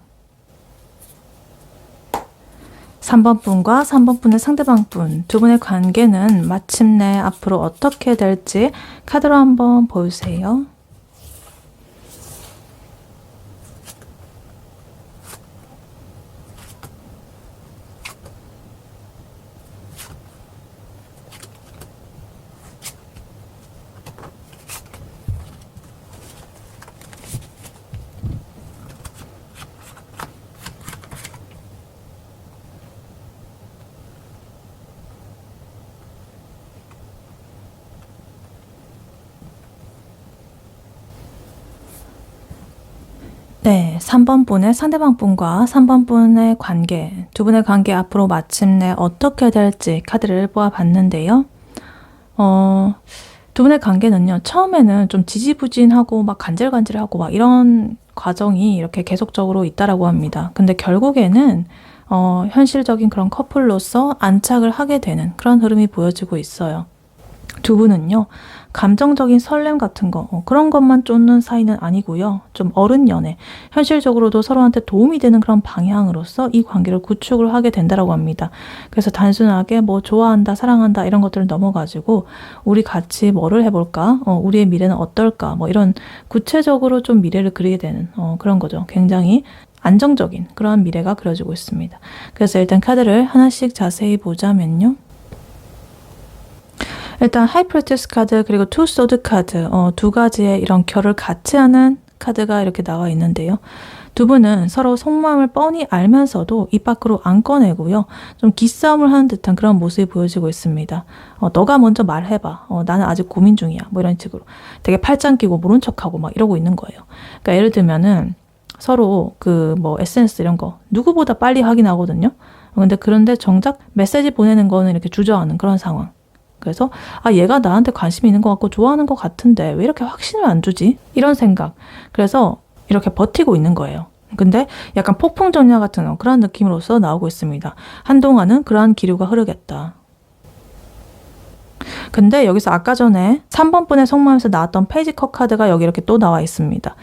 3번 분과 3번 분의 상대방 분 두 분의 관계는 마침내 앞으로 어떻게 될지 카드로 한번 보여주세요. 네, 3번 분의 상대방 분과 3번 분의 관계, 두 분의 관계 앞으로 마침내 어떻게 될지 카드를 뽑아봤는데요. 두 분의 관계는요, 처음에는 좀 지지부진하고 막 간질간질하고 막 이런 과정이 이렇게 계속적으로 있다라고 합니다. 근데 결국에는 현실적인 그런 커플로서 안착을 하게 되는 그런 흐름이 보여지고 있어요. 두 분은요, 감정적인 설렘 같은 거 그런 것만 쫓는 사이는 아니고요. 좀 어른 연애, 현실적으로도 서로한테 도움이 되는 그런 방향으로서 이 관계를 구축을 하게 된다라고 합니다. 그래서 단순하게 좋아한다, 사랑한다 이런 것들을 넘어가지고 우리 같이 뭐를 해볼까? 우리의 미래는 어떨까? 이런 구체적으로 좀 미래를 그리게 되는 그런 거죠. 굉장히 안정적인 그런 미래가 그려지고 있습니다. 그래서 일단 카드를 하나씩 자세히 보자면요. 일단 하이프리티스 카드 그리고 투 소드 카드 두 가지의 이런 결을 같이 하는 카드가 이렇게 나와 있는데요. 두 분은 서로 속마음을 뻔히 알면서도 입 밖으로 안 꺼내고요. 좀 기싸움을 하는 듯한 그런 모습이 보여지고 있습니다. 너가 먼저 말해봐. 나는 아직 고민 중이야. 이런 식으로 되게 팔짱 끼고 모른 척하고 막 이러고 있는 거예요. 그러니까 예를 들면은 서로 그 뭐 SNS 이런 거 누구보다 빨리 확인하거든요. 그런데 정작 메시지 보내는 거는 이렇게 주저하는 그런 상황. 그래서 얘가 나한테 관심이 있는 것 같고 좋아하는 것 같은데 왜 이렇게 확신을 안 주지? 이런 생각. 그래서 이렇게 버티고 있는 거예요. 근데 약간 폭풍전야 같은 그런 느낌으로서 나오고 있습니다. 한동안은 그러한 기류가 흐르겠다. 근데 여기서 아까 전에 3번 분의 속마음에서 나왔던 페이지 컷 카드가 여기 이렇게 또 나와 있습니다.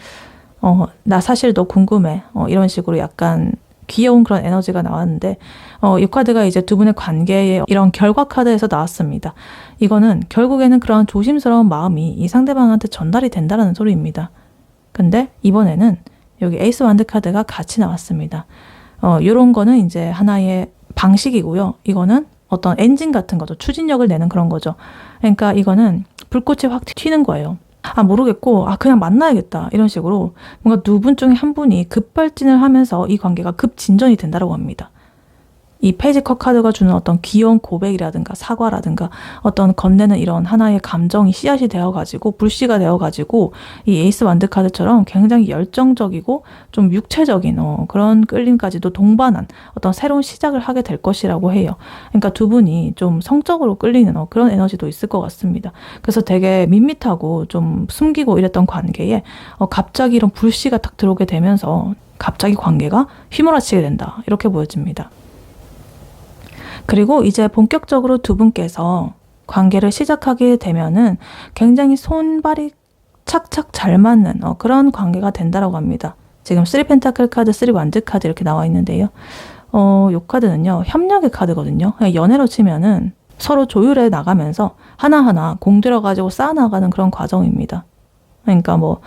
나 사실 너 궁금해. 이런 식으로 약간 귀여운 그런 에너지가 나왔는데 이 카드가 이제 두 분의 관계의 이런 결과 카드에서 나왔습니다. 이거는 결국에는 그런 조심스러운 마음이 이 상대방한테 전달이 된다는 소리입니다. 근데 이번에는 여기 에이스 완드 카드가 같이 나왔습니다. 이런 거는 이제 하나의 방식이고요. 이거는 어떤 엔진 같은 거죠. 추진력을 내는 그런 거죠. 그러니까 이거는 불꽃이 확 튀는 거예요. 모르겠고 그냥 만나야겠다 이런 식으로 뭔가 두 분 중에 한 분이 급발진을 하면서 이 관계가 급진전이 된다고 합니다. 이 페이지 컷 카드가 주는 어떤 귀여운 고백이라든가 사과라든가 어떤 건네는 이런 하나의 감정이 씨앗이 되어가지고 불씨가 되어가지고 이 에이스 완드 카드처럼 굉장히 열정적이고 좀 육체적인 그런 끌림까지도 동반한 어떤 새로운 시작을 하게 될 것이라고 해요. 그러니까 두 분이 좀 성적으로 끌리는 그런 에너지도 있을 것 같습니다. 그래서 되게 밋밋하고 좀 숨기고 이랬던 관계에 갑자기 이런 불씨가 딱 들어오게 되면서 갑자기 관계가 휘몰아치게 된다. 이렇게 보여집니다. 그리고 이제 본격적으로 두 분께서 관계를 시작하게 되면은 굉장히 손발이 착착 잘 맞는 그런 관계가 된다라고 합니다. 지금 3 펜타클 카드, 3 완드 카드 이렇게 나와 있는데요. 이 카드는요, 협력의 카드거든요. 그냥 연애로 치면은 서로 조율해 나가면서 하나하나 공들여가지고 쌓아나가는 그런 과정입니다. 그러니까 뭐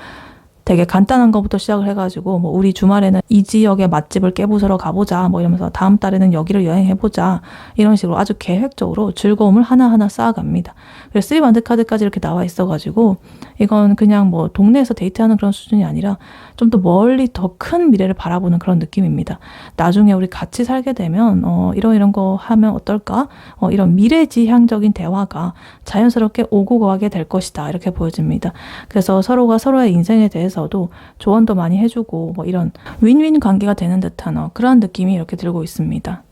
되게 간단한 것부터 시작을 해가지고 뭐 우리 주말에는 이 지역의 맛집을 깨부수러 가보자 뭐 이러면서 다음 달에는 여기를 여행해보자 이런 식으로 아주 계획적으로 즐거움을 하나하나 쌓아갑니다. 그래서 3 완드 카드까지 이렇게 나와 있어가지고 이건 그냥 뭐 동네에서 데이트하는 그런 수준이 아니라 좀 더 멀리 더 큰 미래를 바라보는 그런 느낌입니다. 나중에 우리 같이 살게 되면 이런 거 하면 어떨까? 이런 미래지향적인 대화가 자연스럽게 오고 가게 될 것이다 이렇게 보여집니다. 그래서 서로가 서로의 인생에 대해서도 조언도 많이 해주고 뭐 이런 윈윈 관계가 되는 듯한 그런 느낌이 이렇게 들고 있습니다.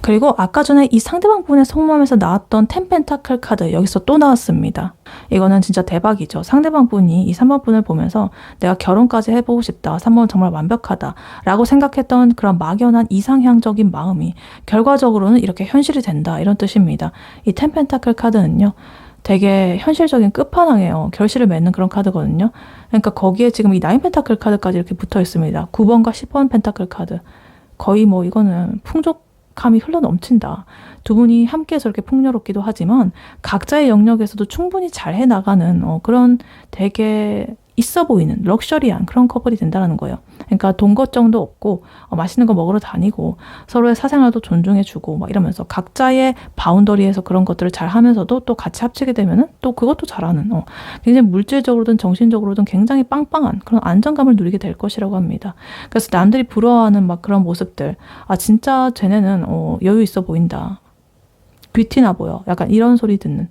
그리고 아까 전에 이 상대방 분의 속마음에서 나왔던 10 펜타클 카드 여기서 또 나왔습니다. 이거는 진짜 대박이죠. 상대방 분이 이 3번 분을 보면서 내가 결혼까지 해보고 싶다. 3번 정말 완벽하다. 라고 생각했던 그런 막연한 이상향적인 마음이 결과적으로는 이렇게 현실이 된다. 이런 뜻입니다. 이 10 펜타클 카드는요. 되게 현실적인 끝판왕이에요. 결실을 맺는 그런 카드거든요. 그러니까 거기에 지금 이 9 펜타클 카드까지 이렇게 붙어 있습니다. 9번과 10번 펜타클 카드. 거의 뭐 이거는 풍족함이 흘러 넘친다. 두 분이 함께해서 이렇게 풍요롭기도 하지만 각자의 영역에서도 충분히 잘 해나가는 그런 되게 있어 보이는 럭셔리한 그런 커플이 된다는 거예요. 그러니까 돈 걱정도 없고 맛있는 거 먹으러 다니고 서로의 사생활도 존중해주고 막 이러면서 각자의 바운더리에서 그런 것들을 잘 하면서도 또 같이 합치게 되면은 또 그것도 잘하는 굉장히 물질적으로든 정신적으로든 굉장히 빵빵한 그런 안정감을 누리게 될 것이라고 합니다. 그래서 남들이 부러워하는 막 그런 모습들 진짜 쟤네는 여유 있어 보인다. 귀티나 보여. 약간 이런 소리 듣는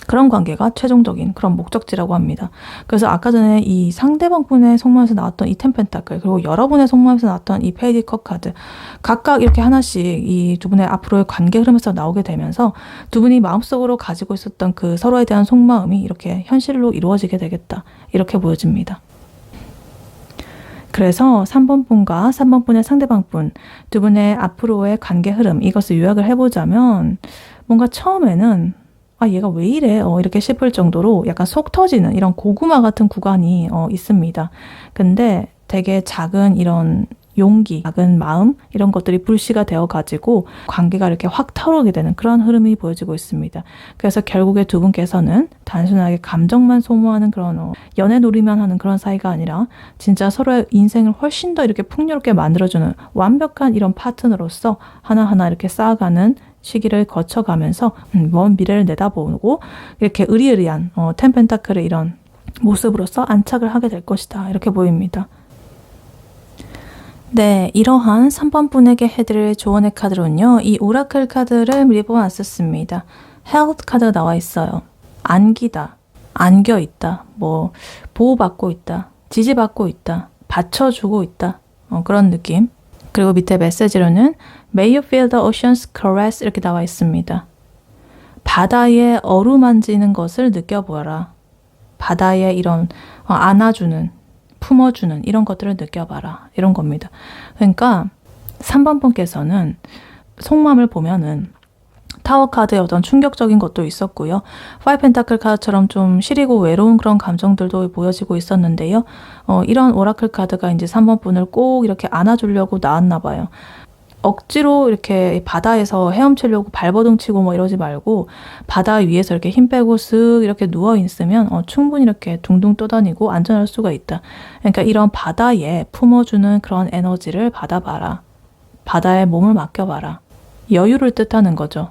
그런 관계가 최종적인 그런 목적지라고 합니다. 그래서 아까 전에 이 상대방 분의 속마음에서 나왔던 이 10 펜타클 그리고 여러분의 속마음에서 나왔던 이 페이지 컷 카드 각각 이렇게 하나씩 이 두 분의 앞으로의 관계 흐름에서 나오게 되면서 두 분이 마음속으로 가지고 있었던 그 서로에 대한 속마음이 이렇게 현실로 이루어지게 되겠다. 이렇게 보여집니다. 그래서 3번 분과 3번 분의 상대방 분 두 분의 앞으로의 관계 흐름 이것을 요약을 해보자면 뭔가 처음에는 얘가 왜 이래? 이렇게 싶을 정도로 약간 속 터지는 이런 고구마 같은 구간이 있습니다. 근데 되게 작은 이런 용기, 작은 마음 이런 것들이 불씨가 되어가지고 관계가 이렇게 확 타오르게 되는 그런 흐름이 보여지고 있습니다. 그래서 결국에 두 분께서는 단순하게 감정만 소모하는 그런 연애 놀이만 하는 그런 사이가 아니라 진짜 서로의 인생을 훨씬 더 이렇게 풍요롭게 만들어주는 완벽한 이런 파트너로서 하나하나 이렇게 쌓아가는 시기를 거쳐가면서 먼 미래를 내다보고 이렇게 의리의리한 10 펜타클의 이런 모습으로서 안착을 하게 될 것이다. 이렇게 보입니다. 네, 이러한 3번 분에게 해드릴 조언의 카드로는요. 이 오라클 카드를 미리 뽑아놨었습니다. 헬스 카드가 나와 있어요. 안기다, 안겨있다, 뭐 보호받고 있다, 지지받고 있다, 받쳐주고 있다, 그런 느낌. 그리고 밑에 메시지로는 May you feel the ocean's caress 이렇게 나와 있습니다. 바다의 어루만지는 것을 느껴보아라. 바다의 이런 안아주는, 품어주는 이런 것들을 느껴봐라. 이런 겁니다. 그러니까 3번 분께서는 속마음을 보면은 타워 카드의 어떤 충격적인 것도 있었고요. 파이브 펜타클 카드처럼 좀 시리고 외로운 그런 감정들도 보여지고 있었는데요. 이런 오라클 카드가 이제 3번 분을 꼭 이렇게 안아주려고 나왔나 봐요. 억지로 이렇게 바다에서 헤엄치려고 발버둥 치고 뭐 이러지 말고 바다 위에서 이렇게 힘 빼고 쓱 이렇게 누워 있으면 충분히 이렇게 둥둥 떠다니고 안전할 수가 있다. 그러니까 이런 바다에 품어주는 그런 에너지를 받아봐라. 바다에 몸을 맡겨봐라. 여유를 뜻하는 거죠.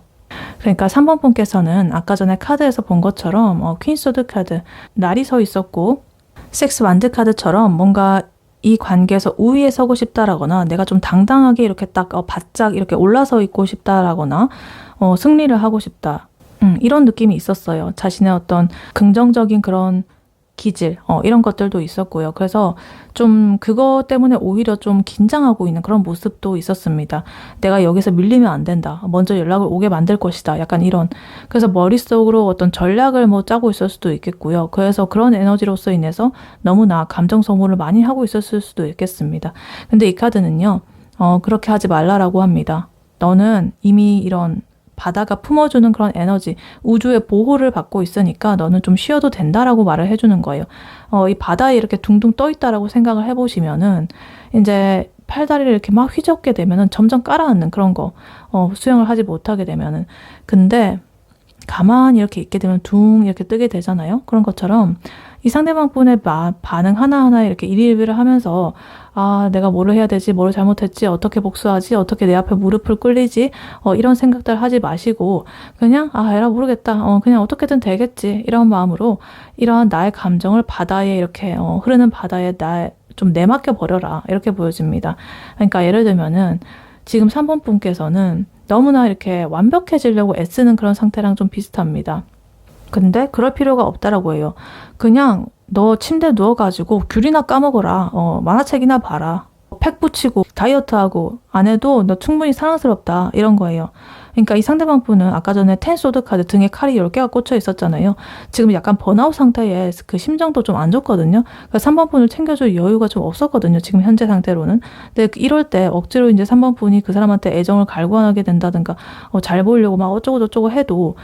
그러니까 3번 분께서는 아까 전에 카드에서 본 것처럼 퀸 소드 카드, 날이 서 있었고 섹스 완드 카드처럼 뭔가 이 관계에서 우위에 서고 싶다라거나 내가 좀 당당하게 이렇게 딱 바짝 이렇게 올라서 있고 싶다라거나 승리를 하고 싶다. 이런 느낌이 있었어요. 자신의 어떤 긍정적인 그런 기질 이런 것들도 있었고요. 그래서 좀 그거 때문에 오히려 좀 긴장하고 있는 그런 모습도 있었습니다. 내가 여기서 밀리면 안 된다. 먼저 연락을 오게 만들 것이다. 약간 이런. 그래서 머릿속으로 어떤 전략을 뭐 짜고 있을 수도 있겠고요. 그래서 그런 에너지로서 인해서 너무나 감정 소모를 많이 하고 있었을 수도 있겠습니다. 근데 이 카드는요. 그렇게 하지 말라라고 합니다. 너는 이미 이런 바다가 품어주는 그런 에너지, 우주의 보호를 받고 있으니까 너는 좀 쉬어도 된다라고 말을 해주는 거예요. 이 바다에 이렇게 둥둥 떠 있다라고 생각을 해보시면은 이제 팔다리를 이렇게 막 휘젓게 되면은 점점 깔아앉는 그런 거, 수영을 하지 못하게 되면은. 근데 가만히 이렇게 있게 되면 둥 이렇게 뜨게 되잖아요. 그런 것처럼 이 상대방 분의 반응 하나하나에 이렇게 일일비를 하면서 내가 뭐를 해야 되지? 뭐를 잘못했지? 어떻게 복수하지? 어떻게 내 앞에 무릎을 꿇리지? 이런 생각들 하지 마시고 그냥 에라 모르겠다. 그냥 어떻게든 되겠지. 이런 마음으로 이러한 나의 감정을 바다에 이렇게 흐르는 바다에 좀 내맡겨 버려라. 이렇게 보여집니다. 그러니까 예를 들면은 지금 3번 분께서는 너무나 이렇게 완벽해지려고 애쓰는 그런 상태랑 좀 비슷합니다. 근데 그럴 필요가 없다라고 해요. 그냥 너 침대에 누워가지고 귤이나 까먹어라. 만화책이나 봐라. 팩 붙이고 다이어트하고 안 해도 너 충분히 사랑스럽다. 이런 거예요. 그러니까 이 상대방 분은 아까 전에 텐 소드 카드 등에 칼이 10개가 꽂혀 있었잖아요. 지금 약간 번아웃 상태에 그 심정도 좀 안 좋거든요. 그러니까 3번 분을 챙겨줄 여유가 좀 없었거든요. 지금 현재 상태로는. 근데 이럴 때 억지로 이제 3번 분이 그 사람한테 애정을 갈구하게 된다든가 잘 보이려고 막 어쩌고 저쩌고 해도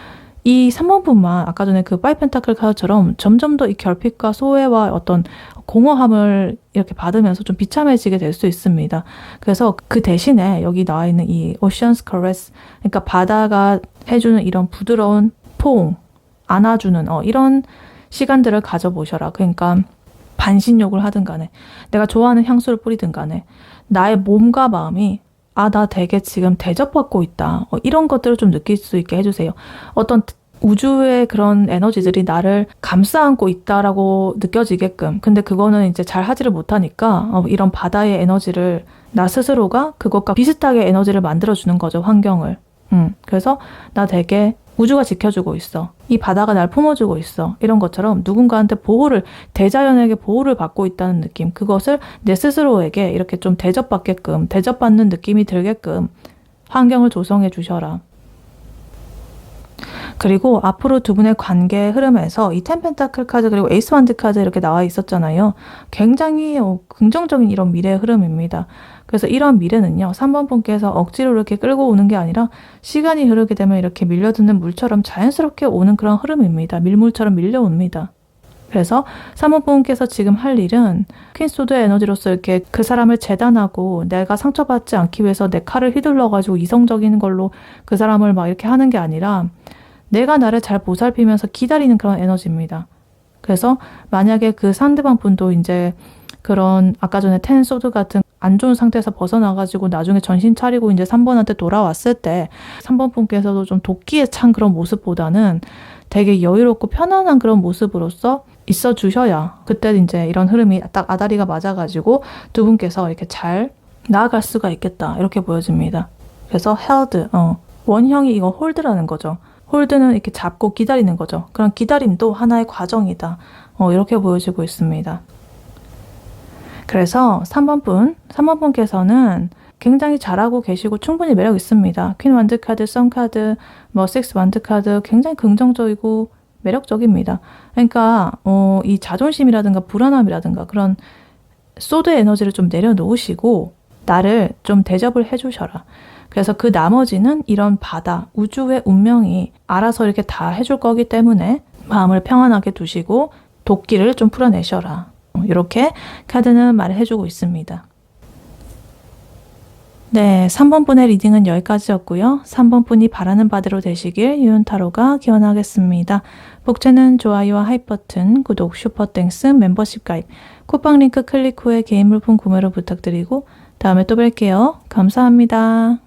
이 3번 분만 아까 전에 그 파이브 펜타클 카드처럼 점점 더 이 결핍과 소외와 어떤 공허함을 이렇게 받으면서 좀 비참해지게 될 수 있습니다. 그래서 그 대신에 여기 나와 있는 이 Ocean's Caress, 그러니까 바다가 해주는 이런 부드러운 포옹, 안아주는 이런 시간들을 가져보셔라. 그러니까 반신욕을 하든 간에 내가 좋아하는 향수를 뿌리든 간에 나의 몸과 마음이 나 되게 지금 대접받고 있다. 이런 것들을 좀 느낄 수 있게 해주세요. 어떤 우주의 그런 에너지들이 나를 감싸안고 있다라고 느껴지게끔. 근데 그거는 이제 잘 하지를 못하니까 이런 바다의 에너지를 나 스스로가 그것과 비슷하게 에너지를 만들어주는 거죠. 환경을. 그래서 나 되게 우주가 지켜주고 있어. 이 바다가 날 품어주고 있어. 이런 것처럼 누군가한테 대자연에게 보호를 받고 있다는 느낌. 그것을 내 스스로에게 이렇게 좀 대접받게끔, 대접받는 느낌이 들게끔 환경을 조성해 주셔라. 그리고 앞으로 두 분의 관계 흐름에서 이 텐 펜타클 카드 그리고 에이스 완드 카드 이렇게 나와 있었잖아요. 굉장히 긍정적인 이런 미래의 흐름입니다. 그래서 이런 미래는요. 3번 분께서 억지로 이렇게 끌고 오는 게 아니라 시간이 흐르게 되면 이렇게 밀려드는 물처럼 자연스럽게 오는 그런 흐름입니다. 밀물처럼 밀려옵니다. 그래서 3번 분께서 지금 할 일은 퀸 소드의 에너지로서 이렇게 그 사람을 재단하고 내가 상처받지 않기 위해서 내 칼을 휘둘러가지고 이성적인 걸로 그 사람을 막 이렇게 하는 게 아니라 내가 나를 잘 보살피면서 기다리는 그런 에너지입니다. 그래서 만약에 그 상대방 분도 이제 그런 아까 전에 텐 소드 같은 안 좋은 상태에서 벗어나가지고 나중에 정신 차리고 이제 3번한테 돌아왔을 때 3번 분께서도 좀 도끼에 찬 그런 모습보다는 되게 여유롭고 편안한 그런 모습으로서 있어 주셔야 그때 이제 이런 흐름이 딱 아다리가 맞아가지고 두 분께서 이렇게 잘 나아갈 수가 있겠다. 이렇게 보여집니다. 그래서 held, 원형이 이거 홀드라는 거죠. 홀드는 이렇게 잡고 기다리는 거죠. 그런 기다림도 하나의 과정이다. 이렇게 보여지고 있습니다. 그래서 3번 분께서는 굉장히 잘하고 계시고 충분히 매력 있습니다. 퀸 완드 카드, 선 카드, 뭐 섹스 완드 카드 굉장히 긍정적이고 매력적입니다. 그러니까 이 자존심이라든가 불안함이라든가 그런 소드의 에너지를 좀 내려놓으시고 나를 좀 대접을 해주셔라. 그래서 그 나머지는 이런 바다, 우주의 운명이 알아서 이렇게 다 해줄 거기 때문에 마음을 평안하게 두시고 도끼를 좀 풀어내셔라. 이렇게 카드는 말을 해주고 있습니다. 네, 3번 분의 리딩은 여기까지였고요. 3번 분이 바라는 바대로 되시길 유윤타로가 기원하겠습니다. 복제는 좋아요와 하이 버튼, 구독, 슈퍼땡스, 멤버십 가입, 쿠팡 링크 클릭 후에 개인 물품 구매로 부탁드리고 다음에 또 뵐게요. 감사합니다.